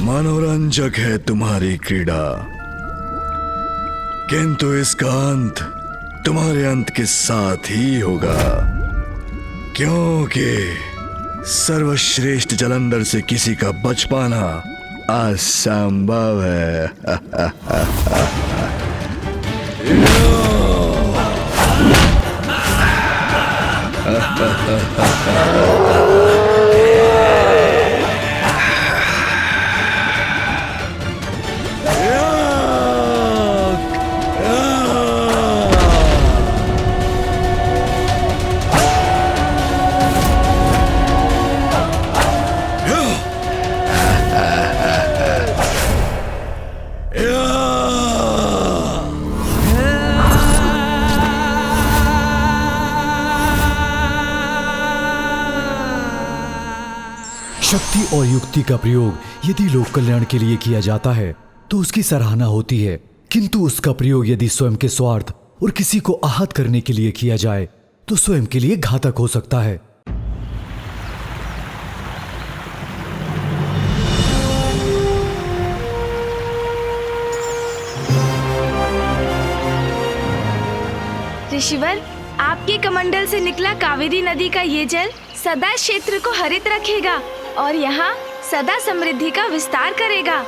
मनोरंजक है तुम्हारी क्रीड़ा, किंतु इसका अंत तुम्हारे अंत के साथ ही होगा, क्योंकि सर्वश्रेष्ठ जलंधर से किसी का बच पाना असंभव है। शक्ति और युक्ति का प्रयोग यदि लोक कल्याण के लिए किया जाता है तो उसकी सराहना होती है, किंतु उसका प्रयोग यदि स्वयं के स्वार्थ और किसी को आहत करने के लिए किया जाए तो स्वयं के लिए घातक हो सकता है। ऋषिवर, आपके कमंडल से निकला कावेरी नदी का ये जल सदा क्षेत्र को हरित रखेगा और यहाँ सदा समृद्धि का विस्तार करेगा।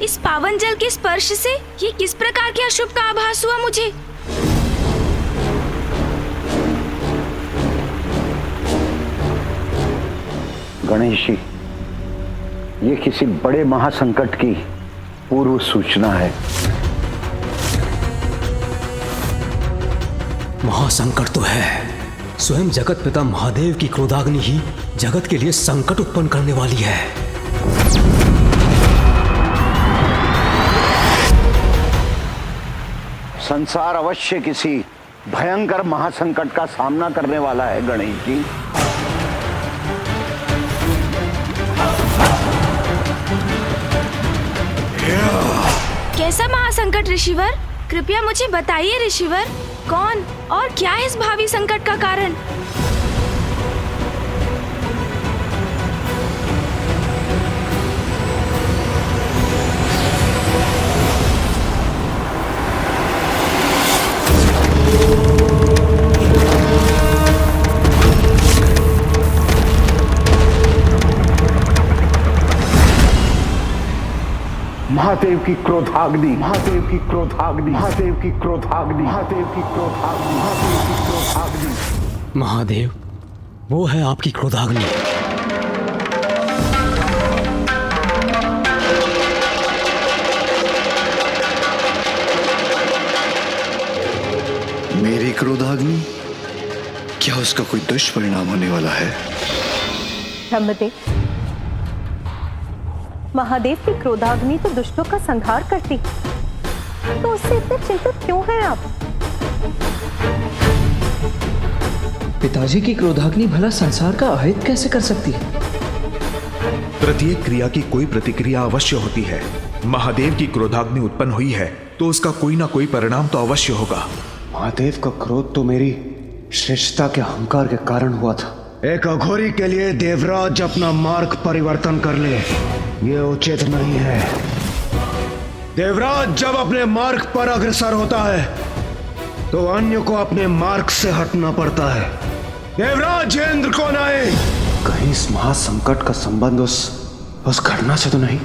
इस पावन जल के स्पर्श से ये किस प्रकार के अशुभ का आभास हुआ मुझे? गणेश जी, ये किसी बड़े महासंकट की पूर्व सूचना है। महासंकट तो है। स्वयं जगत पिता महादेव की क्रोधाग्नि ही जगत के लिए संकट उत्पन्न करने वाली है। संसार अवश्य किसी भयंकर महासंकट का सामना करने वाला है गणेश जी। कैसा महासंकट ऋषिवर? कृपया मुझे बताइए ऋषिवर, कौन और क्या है इस भावी संकट का कारण? महादेव की क्रोधाग्नि, महादेव की क्रोधाग्नि, महादेव की क्रोधाग्नि, महादेव की क्रोधाग्नि, महादेव की क्रोधाग्नि। महादेव, वो है आपकी क्रोधाग्नि। मेरी क्रोधाग्नि? क्या उसका कोई दुष्परिणाम होने वाला है? ब्रह्मदेव, महादेव की क्रोधाग्नि तो दुष्टों का संहार करती, तो उससे इतने चिंतित क्यों हैं आप? पिताजी की क्रोधाग्नि भला संसार का अहित कैसे कर सकती है? प्रत्येक क्रिया की कोई प्रतिक्रिया अवश्य होती है। महादेव की क्रोधाग्नि उत्पन्न हुई है तो उसका कोई ना कोई परिणाम तो अवश्य होगा। महादेव का क्रोध तो मेरी श्रेष्ठता के अहंकार के कारण हुआ था। एक अघोरी के लिए देवराज अपना मार्ग परिवर्तन कर ले, ये उचित नहीं है। देवराज जब अपने मार्ग पर अग्रसर होता है तो अन्य को अपने मार्ग से हटना पड़ता है। देवराज इंद्र को नहीं, कहीं इस महासंकट का संबंध उस घटना से तो नहीं?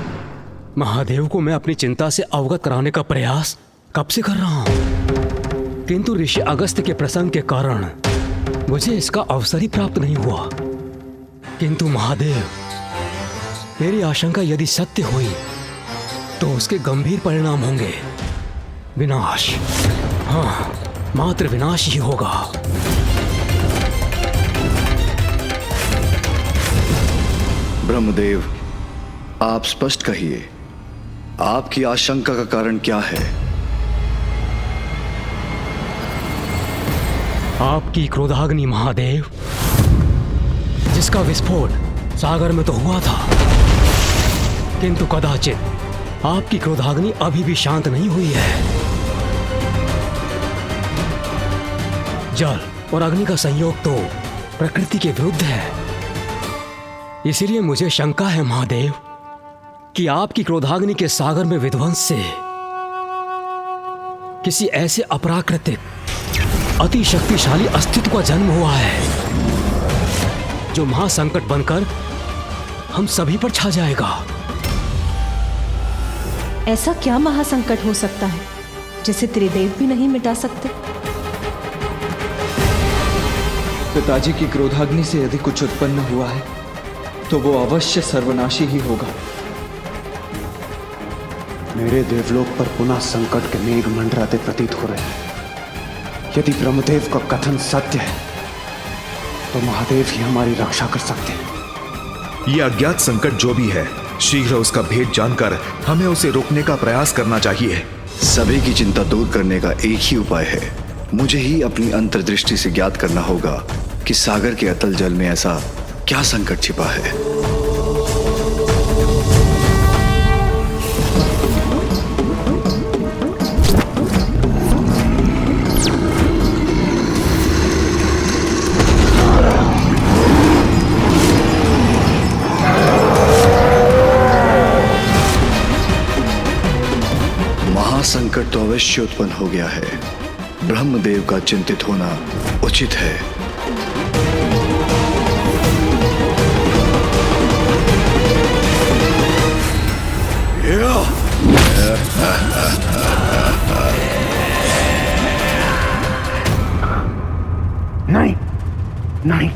महादेव को मैं अपनी चिंता से अवगत कराने का प्रयास कब से कर रहा हूं, किंतु ऋषि अगस्त्य के प्रसंग के कारण मुझे इसका अवसर ही प्राप्त नहीं हुआ। किंतु महादेव, मेरी आशंका यदि सत्य हुई तो उसके गंभीर परिणाम होंगे। विनाश, हाँ, मात्र विनाश ही होगा। ब्रह्मदेव, आप स्पष्ट कहिए, आपकी आशंका का कारण क्या है? आपकी क्रोधाग्नि महादेव, जिसका विस्फोट सागर में तो हुआ था, किंतु कदाचित आपकी क्रोधाग्नि अभी भी शांत नहीं हुई है। जल और अग्नि का संयोग तो प्रकृति के विरुद्ध है। इसीलिए मुझे शंका है महादेव कि आपकी क्रोधाग्नि के सागर में विध्वंस से किसी ऐसे अपराकृतिक अति शक्तिशाली अस्तित्व का जन्म हुआ है जो महासंकट बनकर हम सभी पर छा जाएगा। ऐसा क्या महासंकट हो सकता है जिसे त्रिदेव भी नहीं मिटा सकते? पिताजी की क्रोधाग्नि से यदि कुछ उत्पन्न हुआ है तो वो अवश्य सर्वनाशी ही होगा। मेरे देवलोक पर पुनः संकट के मेघ मंडराते प्रतीत हो रहे हैं। यदि ब्रह्मदेव का कथन सत्य है तो महादेव ही हमारी रक्षा कर सकते हैं। ये अज्ञात संकट जो भी है, शीघ्र उसका भेद जानकर हमें उसे रोकने का प्रयास करना चाहिए। सभी की चिंता दूर करने का एक ही उपाय है। मुझे ही अपनी अंतर्दृष्टि से ज्ञात करना होगा कि सागर के अतल जल में ऐसा क्या संकट छिपा है। महासंकट तो अवश्य उत्पन्न हो गया है। ब्रह्मदेव का चिंतित होना उचित है। नहीं, नहीं।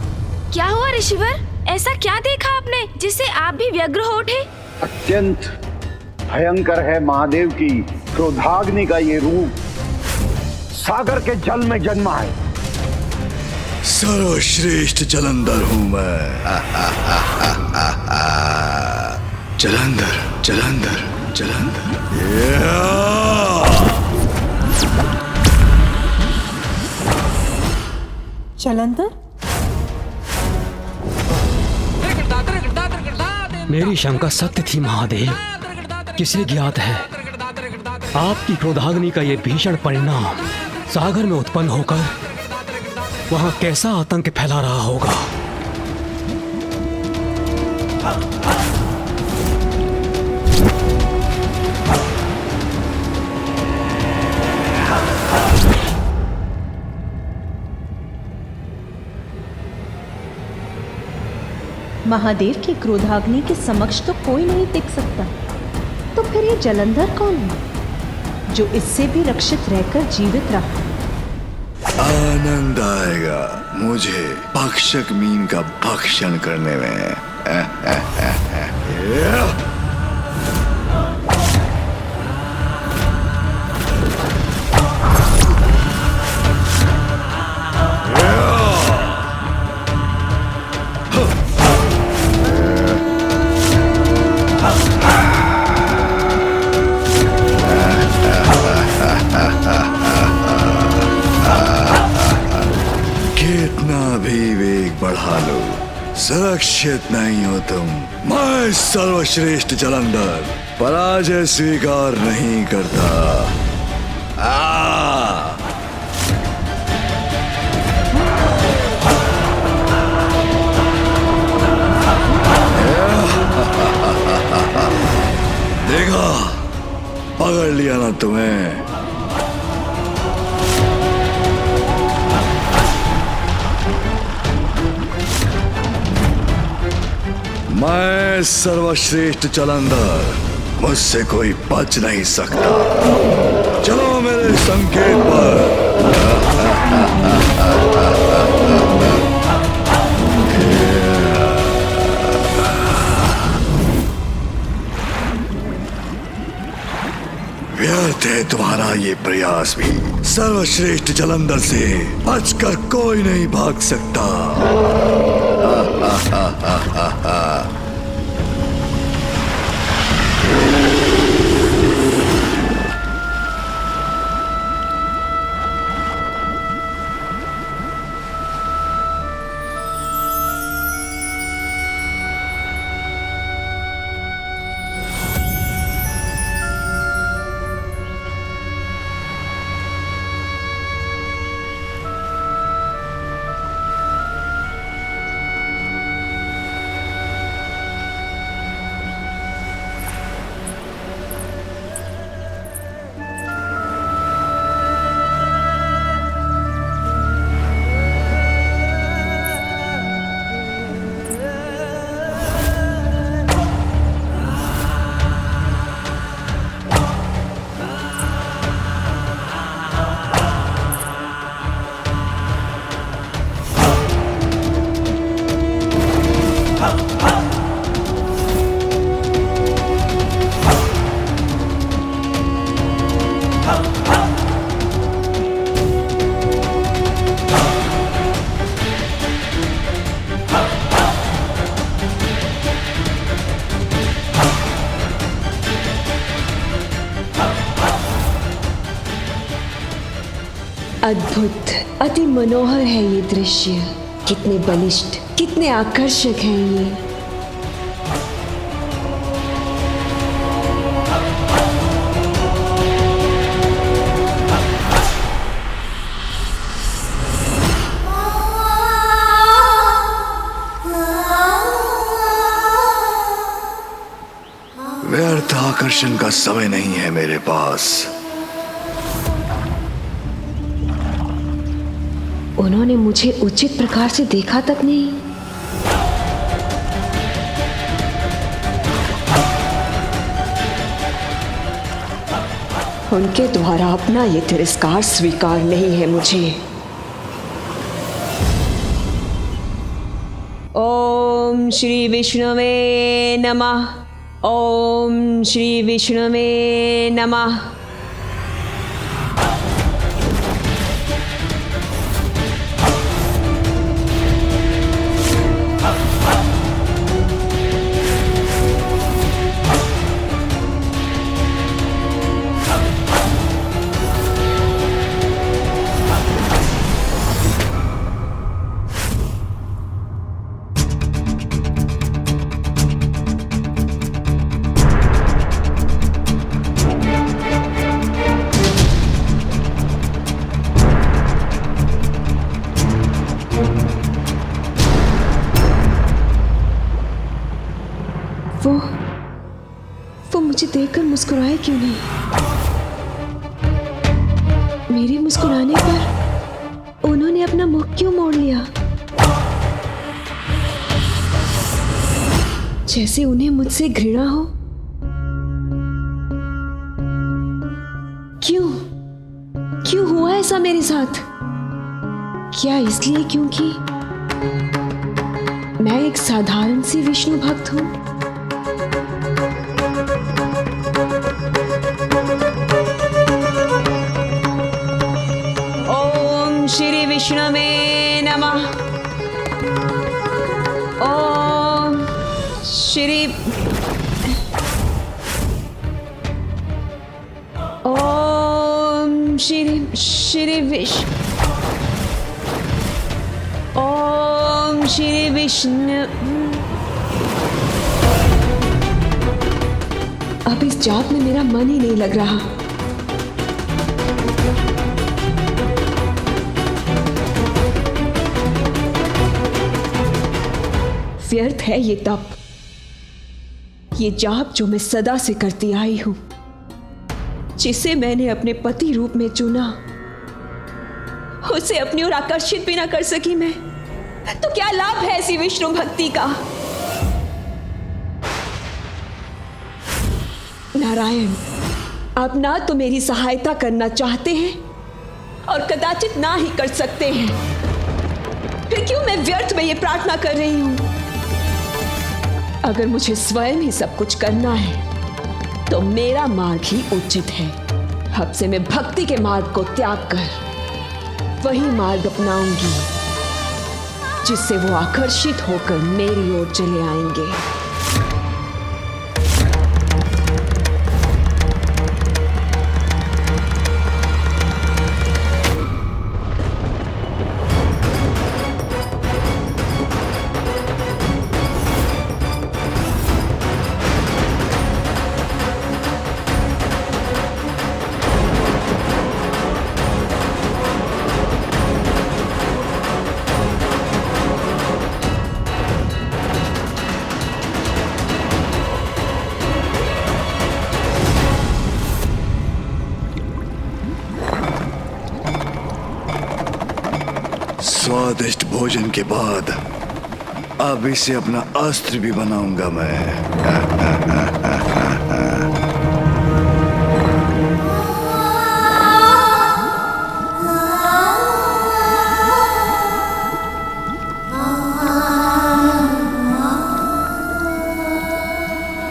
क्या हुआ ऋषिवर? ऐसा क्या देखा आपने जिससे आप भी व्यग्र हो उठे? अत्यंत भयंकर है महादेव की क्रोधाग्नि का ये रूप। सागर के जल में जन्मा है। सर्वश्रेष्ठ जलंधर हूं मैं। जलंधर, जलंधर, जलंधर। जलंधर? मेरी शंका सत्य थी महादेव। किसे ज्ञात है आपकी क्रोधाग्नि का ये भीषण परिणाम सागर में उत्पन्न होकर वहां कैसा आतंक फैला रहा होगा। महादेव की क्रोधाग्नि के समक्ष तो कोई नहीं टिक सकता। तो फिर ये जलंधर कौन है जो इससे भी रक्षित रहकर जीवित रहा? आनंद आएगा मुझे भक्षक मीन का भक्षण करने में। कितना भी वेग बढ़ा लो, सुरक्षित नहीं हो तुम। मैं सर्वश्रेष्ठ जलंधर पराजय स्वीकार नहीं करता। देखा, पकड़ लिया ना तुम्हें। मैं सर्वश्रेष्ठ जलंधर, मुझसे कोई बच नहीं सकता। चलो मेरे संकेत पर। व्यर्थ है तुम्हारा ये प्रयास भी। सर्वश्रेष्ठ जलंधर से बचकर कोई नहीं भाग सकता। अद्भुत, अति मनोहर है ये दृश्य। कितने बलिष्ठ, कितने आकर्षक हैं ये। व्यर्थ आकर्षण का समय नहीं है मेरे पास। उन्होंने मुझे उचित प्रकार से देखा तक नहीं। उनके द्वारा अपना ये तिरस्कार स्वीकार नहीं है मुझे। ओम श्री विष्णुवे नमः। ओम श्री विष्णुवे नमः। वो मुझे देखकर मुस्कुराए क्यों नहीं? मेरे मुस्कुराने पर उन्होंने अपना मुख क्यों मोड़ लिया? जैसे उन्हें मुझसे घृणा हो। क्यों हुआ ऐसा मेरे साथ? क्या इसलिए क्योंकि मैं एक साधारण सी विष्णु भक्त हूं? ओम श्री विष्णुवे नमः। ओम श्री ओम श्री विष्णु। अब इस जाप में मेरा मन ही नहीं लग रहा। व्यर्थ है ये तप, ये जाप जो मैं सदा से करती आई हूं, जिसे मैंने अपने पति रूप में चुना, उसे अपनी ओर आकर्षित भी ना कर सकी मैं, तो क्या लाभ है ऐसी विष्णु भक्ति का? नारायण, आप ना तो मेरी सहायता करना चाहते हैं और कदाचित ना ही कर सकते हैं। फिर क्यों मैं व्यर्थ में ये प्रार्थना कर रही हूं? अगर मुझे स्वयं ही सब कुछ करना है तो मेरा मार्ग ही उचित है। अब से मैं भक्ति के मार्ग को त्याग कर वही मार्ग अपनाऊंगी जिससे वो आकर्षित होकर मेरी ओर चले आएंगे। स्वादिष्ट भोजन के बाद अब इसे अपना अस्त्र भी बनाऊंगा मैं।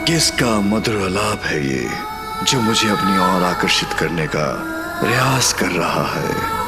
किसका मधुर आलाप है ये जो मुझे अपनी ओर आकर्षित करने का प्रयास कर रहा है?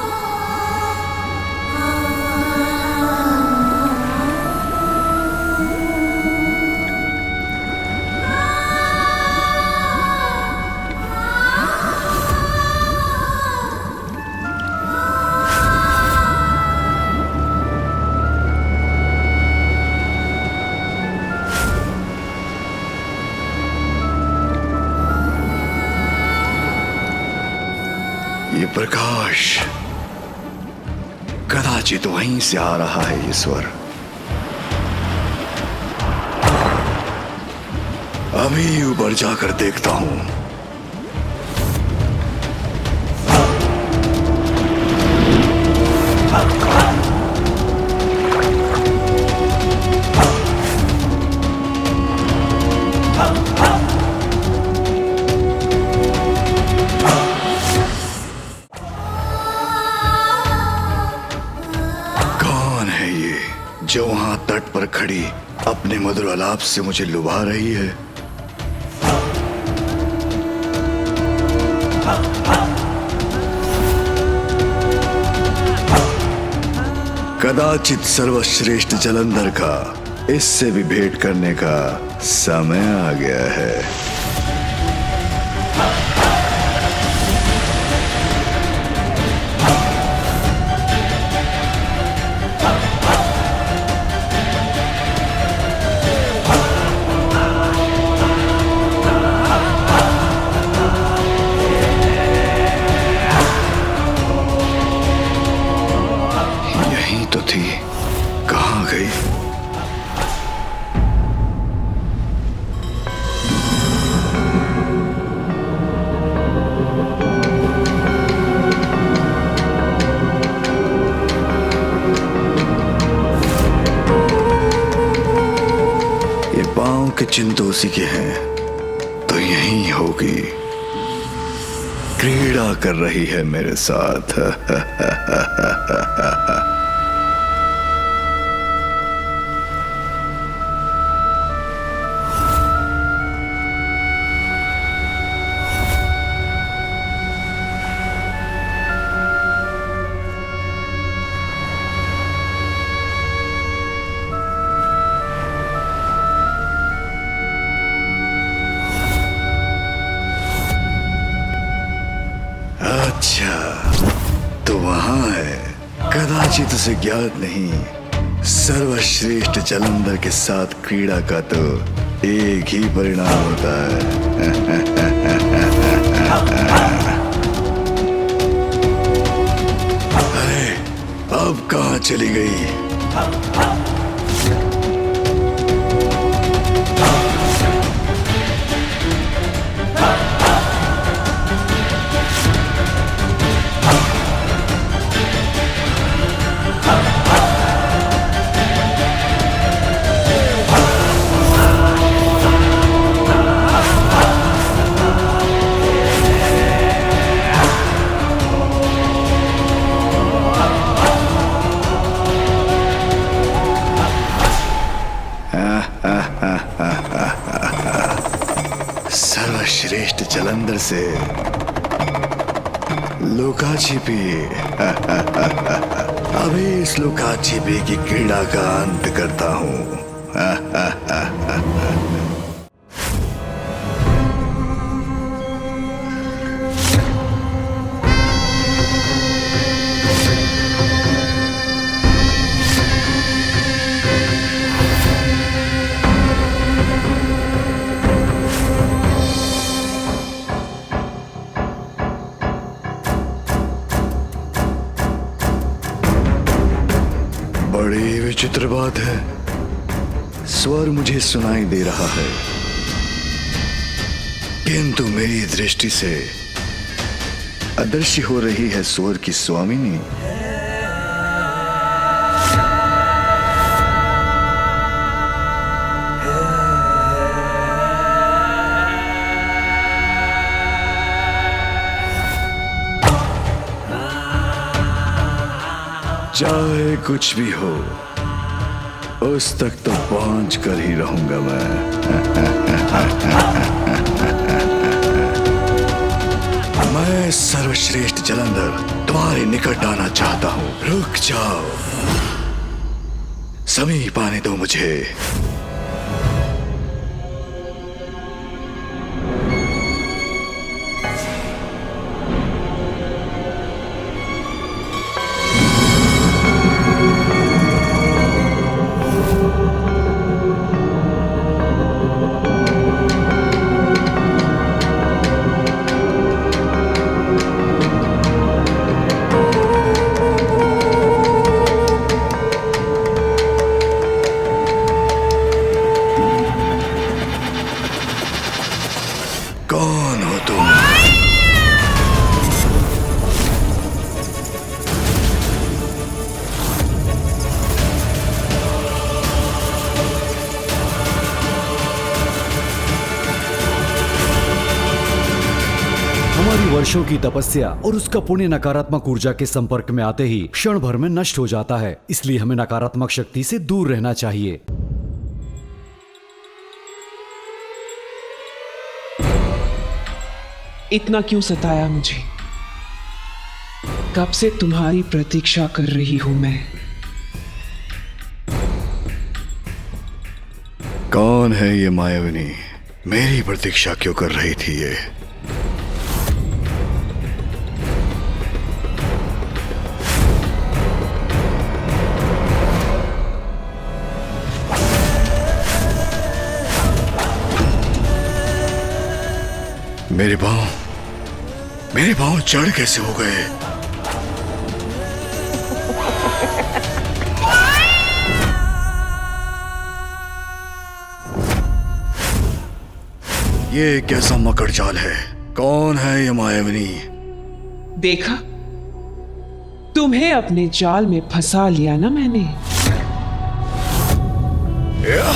ये प्रकाश कदाचित वहीं से आ रहा है। ये स्वर अभी ऊपर जाकर देखता हूं। जो वहां तट पर खड़ी अपने मधुर आलाप से मुझे लुभा रही है। कदाचित सर्वश्रेष्ठ जलंधर का इससे भी भेंट करने का समय आ गया है। तो थी, कहां गई? ये पांव के चिन्ह तो उसी के हैं, तो यहीं होगी। क्रीड़ा कर रही है मेरे साथ। अच्छा, तो वहां है। कदाचित उसे ज्ञात नहीं, सर्वश्रेष्ठ जलंधर के साथ क्रीड़ा का तो एक ही परिणाम होता है। अरे, अब कहां चली गई? जलंधर से लुका छिपी अभी इस लुका छिपी की क्रीड़ा का अंत करता हूं। बड़ी विचित्र बात है, स्वर मुझे सुनाई दे रहा है, किंतु मेरी दृष्टि से अदृश्य हो रही है स्वर की स्वामिनी। चाहे कुछ भी हो, उस तक तो पहुंच कर ही रहूंगा मैं। मैं सर्वश्रेष्ठ जलंधर तुम्हारे निकट आना चाहता हूं। रुक जाओ, समीप आने दो मुझे। कौन हो तुम? हमारी वर्षों की तपस्या और उसका पुण्य नकारात्मक ऊर्जा के संपर्क में आते ही क्षण भर में नष्ट हो जाता है, इसलिए हमें नकारात्मक शक्ति से दूर रहना चाहिए। इतना क्यों सताया मुझे? कब से तुम्हारी प्रतीक्षा कर रही हूं मैं। कौन है ये मायाविनी? मेरी प्रतीक्षा क्यों कर रही थी ये? मेरे पांव जड़ कैसे हो गए? ये कैसा मकड़ जाल है? कौन है ये मायाविनी? देखा, तुम्हें अपने जाल में फंसा लिया ना मैंने। या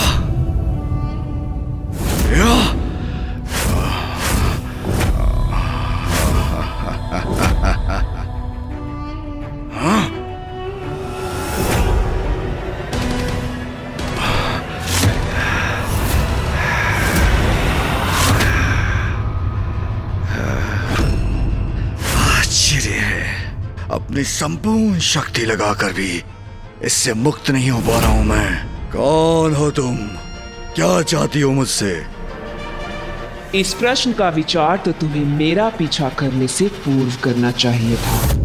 अपनी संपूर्ण शक्ति लगाकर भी इससे मुक्त नहीं हो पा रहा हूं मैं। कौन हो तुम? क्या चाहती हो मुझसे? इस प्रश्न का विचार तो तुम्हें मेरा पीछा करने से पूर्व करना चाहिए था।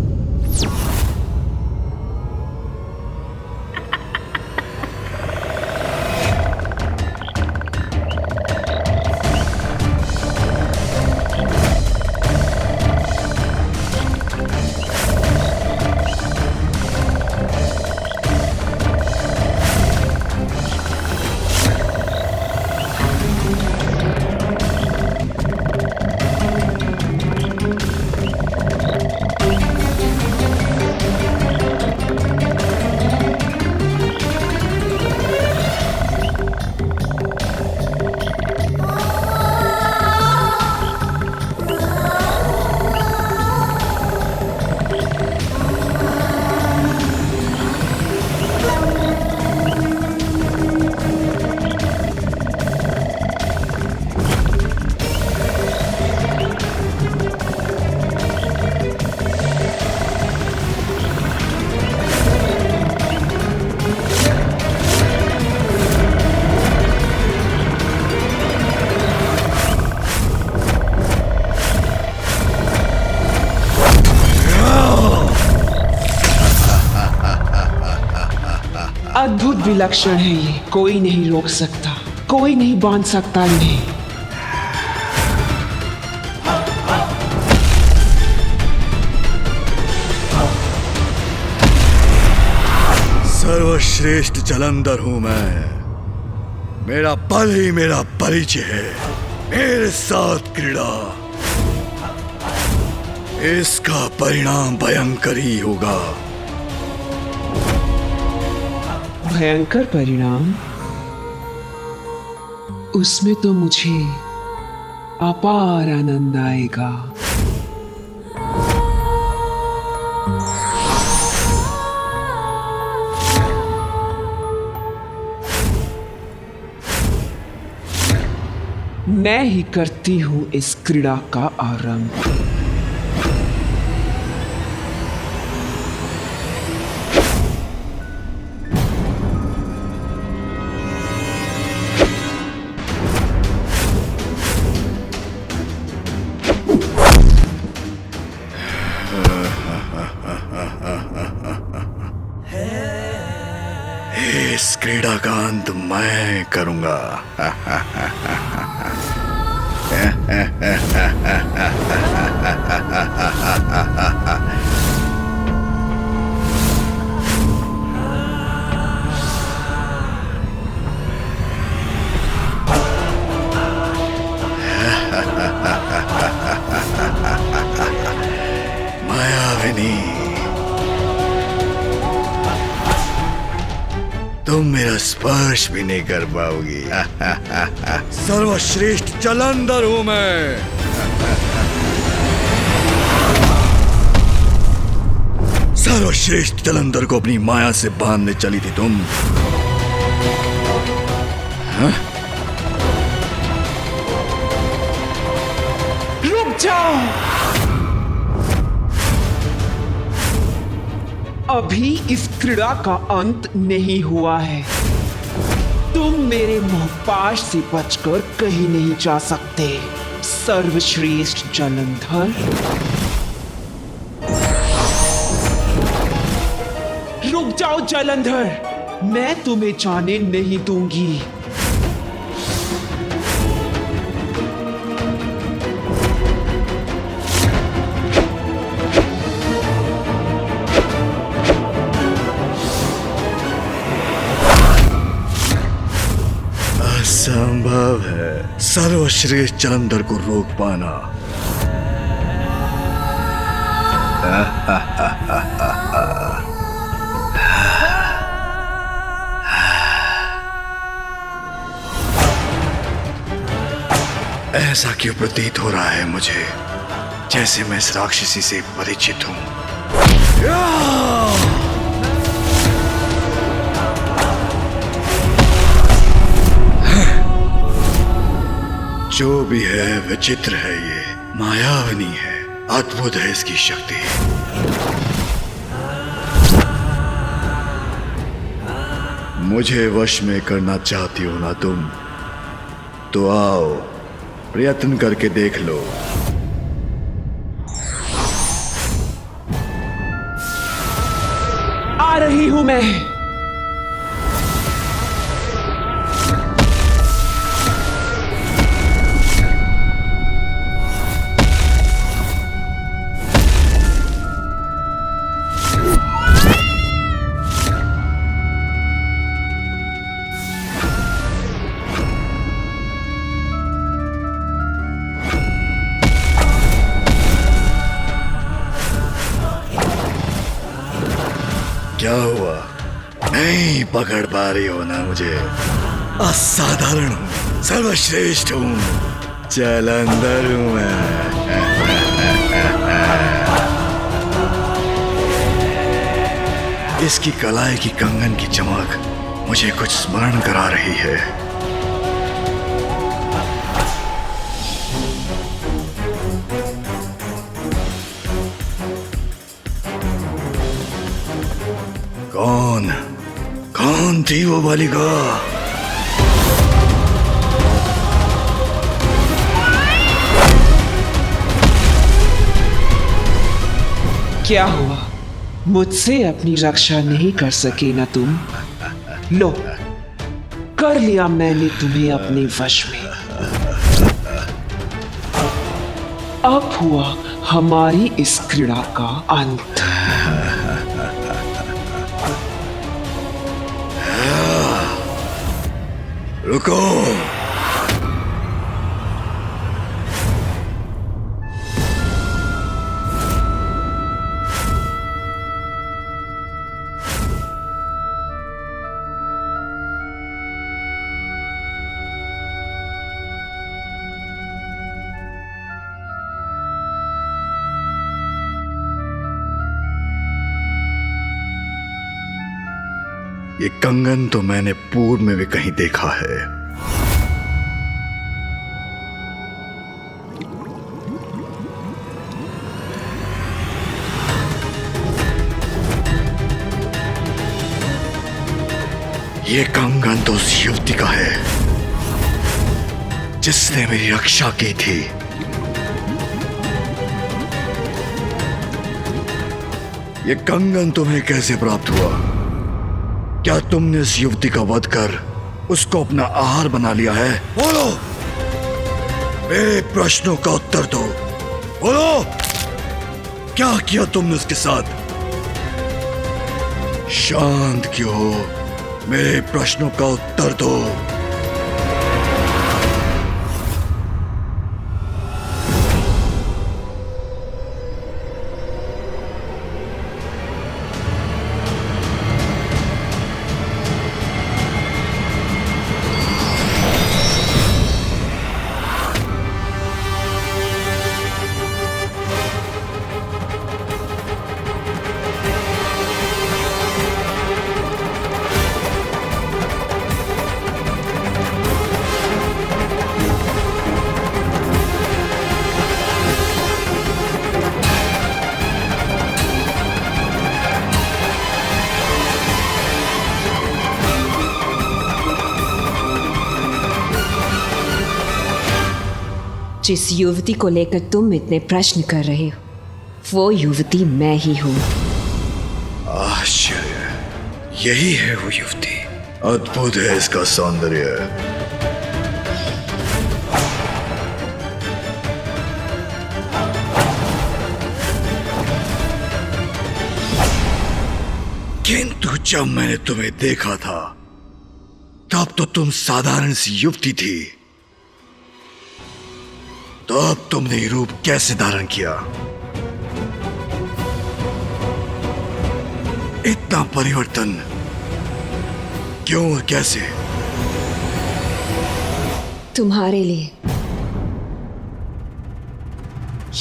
विलक्षण है ये, कोई नहीं रोक सकता, कोई नहीं बांध सकता इन्हें। सर्वश्रेष्ठ जलंधर हूं मैं। मेरा बल ही मेरा परिचय है। मेरे साथ क्रीड़ा, इसका परिणाम भयंकर ही होगा। भयंकर परिणाम? उसमें तो मुझे अपार आनंद आएगा। मैं ही करती हूं इस क्रीड़ा का आरंभ। इस क्रीड़ा का अंत मैं करूंगा। मायाविनी, तुम मेरा स्पर्श भी नहीं कर पाओगी। सर्वश्रेष्ठ जलंधर हूं मैं। सर्वश्रेष्ठ जलंधर को अपनी माया से बांधने चली थी तुम। हाँ? रुक जाओ, अभी इस क्रीड़ा का अंत नहीं हुआ है। तुम मेरे मोहपाश से बचकर कहीं नहीं जा सकते, सर्वश्रेष्ठ जलंधर। रुक जाओ जलंधर, मैं तुम्हें जाने नहीं दूंगी। असंभव है सर्वश्रेष्ठ जलंधर को रोक पाना। ऐसा क्यों प्रतीत हो रहा है मुझे, जैसे मैं इस राक्षसी से परिचित हूं। जो भी है विचित्र है, ये मायाविनी है, अद्भुत है इसकी शक्ति। मुझे वश में करना चाहती हो ना तुम, तो आओ प्रयत्न करके देख लो। आ रही हूं मैं। क्या हुआ, नहीं पकड़ पा रही हो ना मुझे? असाधारण हूँ, सर्वश्रेष्ठ हूँ, जलंधर हूँ मैं। इसकी कलाई की कंगन की चमक मुझे कुछ स्मरण करा रही है। कौन थी वो बालिका? क्या हुआ, मुझसे अपनी रक्षा नहीं कर सके ना तुम? लो, कर लिया मैंने तुम्हें अपने वश में। अब हुआ हमारी इस क्रीड़ा का अंत। रुको। ये कंगन तो मैंने पूर्व में भी कहीं देखा है। ये कंगन तो उस युवती का है जिसने मेरी रक्षा की थी। ये कंगन तुम्हें कैसे प्राप्त हुआ? क्या तुमने इस युवती का वध कर उसको अपना आहार बना लिया है? बोलो, मेरे प्रश्नों का उत्तर दो। बोलो, क्या किया तुमने उसके साथ? शांत क्यों हो? मेरे प्रश्नों का उत्तर दो। जिस युवती को लेकर तुम इतने प्रश्न कर रहे हो, वो युवती मैं ही हूं। आश्चर्य, यही है वो युवती। अद्भुत है इसका सौंदर्य। किंतु जब मैंने तुम्हें देखा था तब तो तुम साधारण सी युवती थी। तो अब तुमने ये रूप कैसे धारण किया? इतना परिवर्तन क्यों और कैसे? तुम्हारे लिए।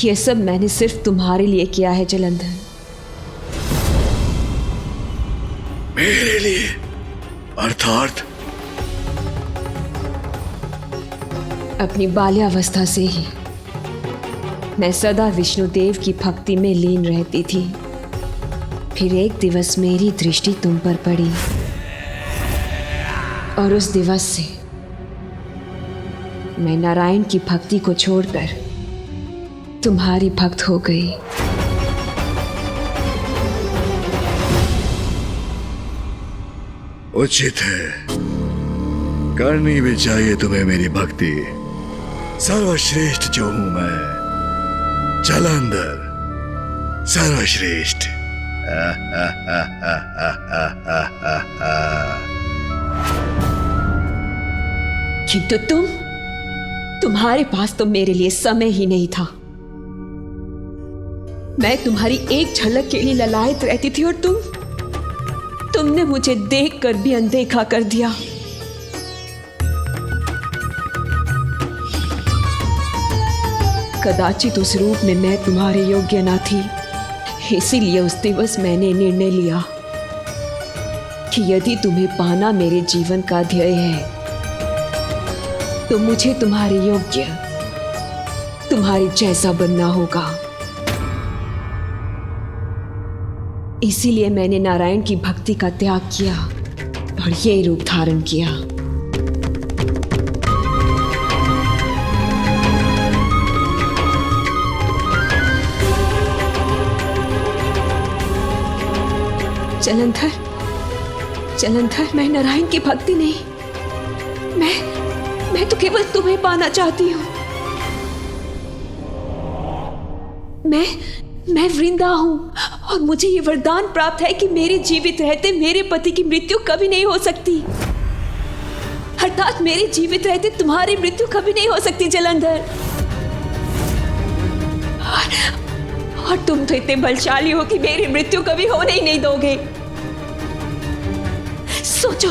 ये सब मैंने सिर्फ तुम्हारे लिए किया है जलंधर। मेरे लिए? अर्थात? अपनी बाल्यावस्था से ही मैं सदा विष्णुदेव की भक्ति में लीन रहती थी। फिर एक दिवस मेरी दृष्टि तुम पर पड़ी और उस दिवस से मैं नारायण की भक्ति को छोड़कर तुम्हारी भक्त हो गई। उचित है, करनी भी चाहिए तुम्हें मेरी भक्ति। सर्वश्रेष्ठ जो हूं मैं, जलंधर सर्वश्रेष्ठ। किंतु तुम्हारे पास तो मेरे लिए समय ही नहीं था। मैं तुम्हारी एक झलक के लिए ललायत रहती थी और तुमने मुझे देखकर भी अनदेखा कर दिया। कदाचित उस रूप में मैं तुम्हारे योग्य ना थी, इसीलिए उस दिवस मैंने निर्णय लिया कि यदि तुम्हें पाना मेरे जीवन का ध्येय है तो मुझे तुम्हारे योग्य, तुम्हारी जैसा बनना होगा। इसीलिए मैंने नारायण की भक्ति का त्याग किया और ये रूप धारण किया। जलंधर, मैं नारायण की भक्ति नहीं, मैं तो केवल तुम्हें पाना चाहती हूँ। मैं वृंदा हूँ और मुझे ये वरदान प्राप्त है कि मेरे जीवित रहते मेरे पति की मृत्यु कभी नहीं हो सकती, अर्थात मेरे जीवित रहते तुम्हारी मृत्यु कभी नहीं हो सकती जलंधर। और तुम तो इतने बलशाली हो कि मेरी मृत्यु कभी होने ही नहीं दोगे। सोचो,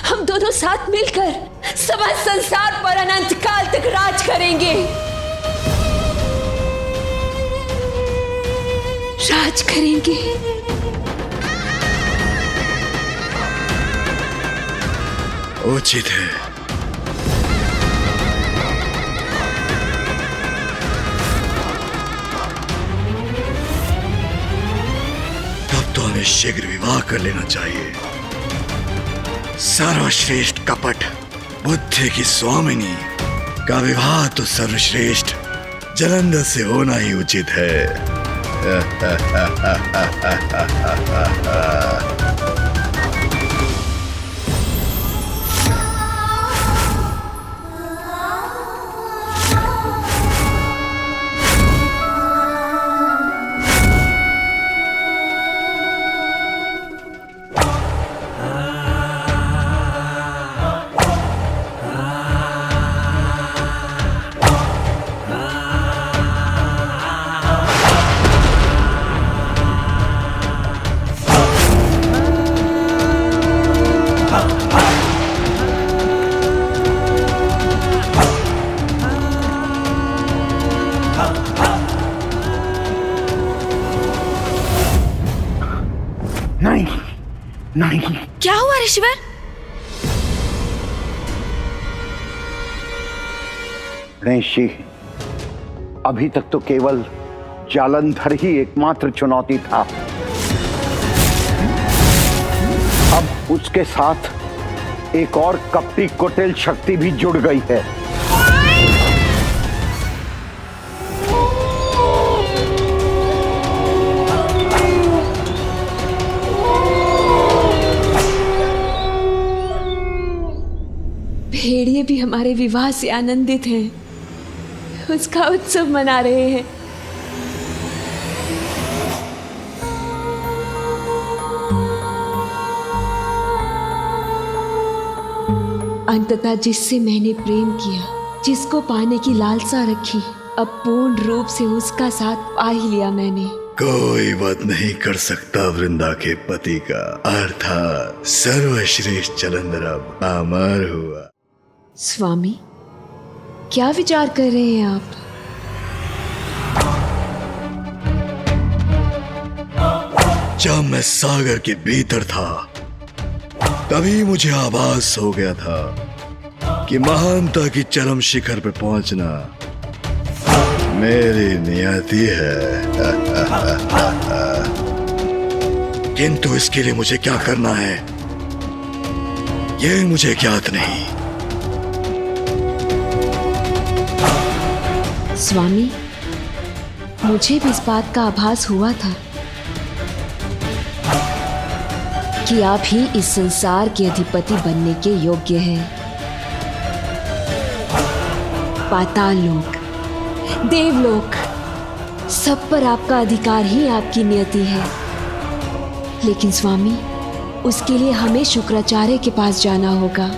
हम दोनों साथ मिलकर समस्त संसार पर अनंत काल तक राज करेंगे, राज करेंगे। उचित है। तब तो हमें शीघ्र विवाह कर लेना चाहिए। सर्वश्रेष्ठ कपट बुद्धि की स्वामिनी का विवाह तो सर्वश्रेष्ठ जलंधर से होना ही उचित है। नहीं। क्या हुआ ऋषिवर? गणेश जी, अभी तक तो केवल जालंधर ही एकमात्र चुनौती था, अब उसके साथ एक और कपटी कुटिल शक्ति भी जुड़ गई है। भेड़िए भी हमारे विवाह से आनंदित हैं, उसका उत्सव मना रहे हैं। अंततः जिससे मैंने प्रेम किया, जिसको पाने की लालसा रखी, अब पूर्ण रूप से उसका साथ पा ही लिया मैंने। कोई बात नहीं कर सकता वृंदा के पति का, अर्थात सर्वश्रेष्ठ जलंधर अब अमर हुआ। स्वामी, क्या विचार कर रहे हैं आप? जब मैं सागर के भीतर था तभी मुझे आभास हो गया था कि महानता की चरम शिखर पर पहुंचना मेरी नियति है। किंतु इसके लिए मुझे क्या करना है यह मुझे ज्ञात नहीं। स्वामी, मुझे भी इस बात का आभास हुआ था कि आप ही इस संसार के अधिपति बनने के योग्य हैं। पाताल लोक, देवलोक, सब पर आपका अधिकार ही आपकी नियति है। लेकिन स्वामी, उसके लिए हमें शुक्राचार्य के पास जाना होगा।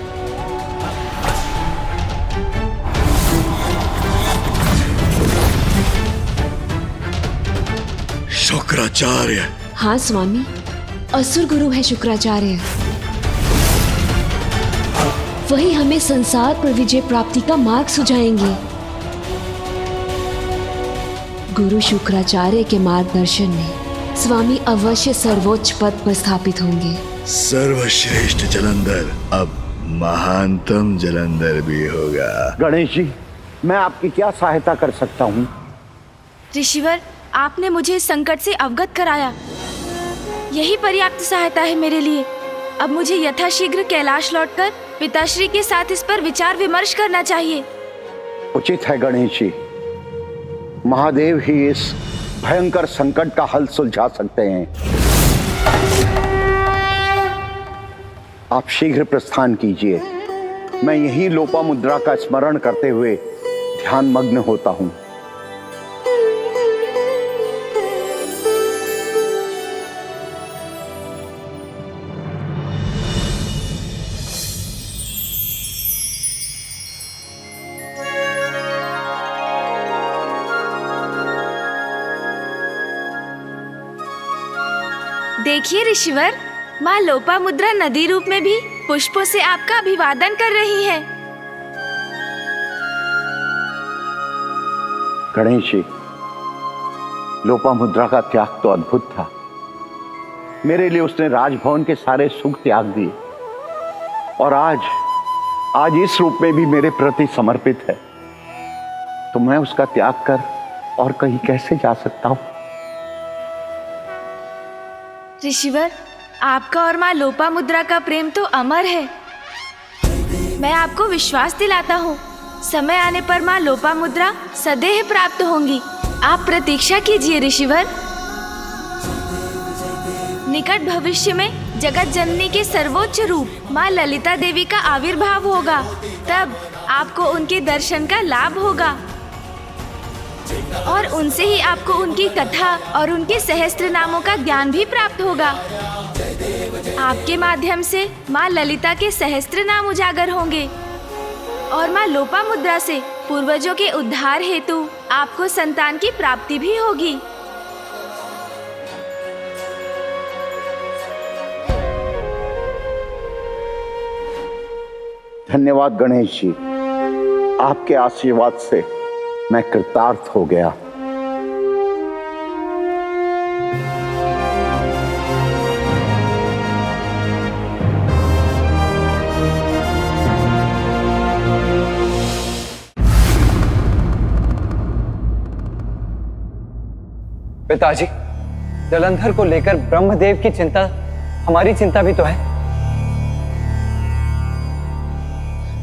शुक्राचार्य? हाँ स्वामी, असुर गुरु है शुक्राचार्य। वही हमें संसार पर विजय प्राप्ति का मार्ग सुझाएंगे। गुरु शुक्राचार्य के मार्गदर्शन में स्वामी अवश्य सर्वोच्च पद पर स्थापित होंगे। सर्वश्रेष्ठ जलंधर अब महानतम जलंधर भी होगा। गणेश जी, मैं आपकी क्या सहायता कर सकता हूँ? ऋषिवर, आपने मुझे इस संकट से अवगत कराया, यही पर्याप्त सहायता है मेरे लिए। अब मुझे यथाशीघ्र कैलाश लौटकर पिताश्री के साथ इस पर विचार विमर्श करना चाहिए। उचित है गणेश जी, महादेव ही इस भयंकर संकट का हल सुलझा सकते हैं। आप शीघ्र प्रस्थान कीजिए। मैं यही लोपामुद्रा का स्मरण करते हुए ध्यान मग्न होता हूं। देखिए ऋषिवर, माँ लोपामुद्रा नदी रूप में भी पुष्पों से आपका अभिवादन कर रही है। गणेश जी, लोपामुद्रा का त्याग तो अद्भुत था। मेरे लिए उसने राजभवन के सारे सुख त्याग दिए और आज इस रूप में भी मेरे प्रति समर्पित है। तो मैं उसका त्याग कर और कहीं कैसे जा सकता हूं? ऋषिवर, आपका और माँ लोपामुद्रा का प्रेम तो अमर है। मैं आपको विश्वास दिलाता हूँ, समय आने पर माँ लोपामुद्रा सदैव प्राप्त होंगी। आप प्रतीक्षा कीजिए ऋषिवर। निकट भविष्य में जगत जननी के सर्वोच्च रूप माँ ललिता देवी का आविर्भाव होगा। तब आपको उनके दर्शन का लाभ होगा और उनसे ही आपको उनकी कथा और उनके सहस्त्र नामों का ज्ञान भी प्राप्त होगा। आपके माध्यम से माँ ललिता के सहस्त्र नाम उजागर होंगे और माँ लोपामुद्रा से पूर्वजों के उद्धार हेतु आपको संतान की प्राप्ति भी होगी। धन्यवाद गणेश जी, आपके आशीर्वाद से मैं कृतार्थ हो गया। पिताजी, जलंधर को लेकर ब्रह्मदेव की चिंता हमारी चिंता भी तो है।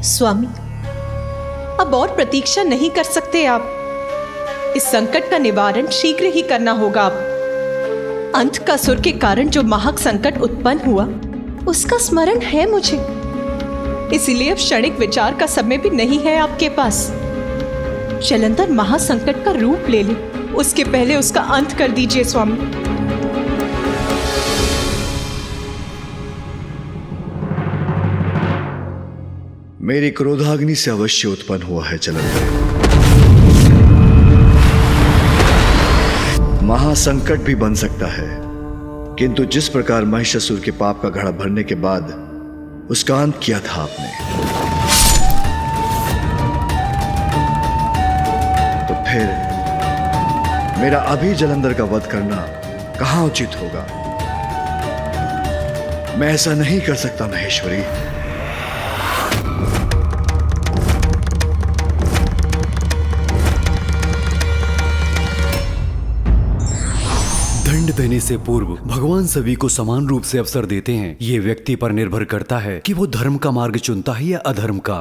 स्वामी, अब और प्रतीक्षा नहीं कर सकते आप। इस संकट का निवारण शीघ्र ही करना होगा। आप अंधकासुर के कारण जो महाक संकट उत्पन्न हुआ, उसका स्मरण है मुझे। इसीलिए अब क्षणिक विचार का समय भी नहीं है आपके पास। जलंधर महासंकट का रूप ले ले, उसके पहले उसका अंत कर दीजिए स्वामी। मेरी क्रोधाग्नि से अवश्य उत्पन्न हुआ है जलंधर। महासंकट भी बन सकता है, किंतु जिस प्रकार महिषासुर के पाप का घड़ा भरने के बाद उसका अंत किया था आपने, तो फिर मेरा अभी जलंधर का वध करना कहां उचित होगा? मैं ऐसा नहीं कर सकता महेश्वरी। दंड देने से पूर्व भगवान सभी को समान रूप से अवसर देते हैं। ये व्यक्ति पर निर्भर करता है कि वो धर्म का मार्ग चुनता है या अधर्म का।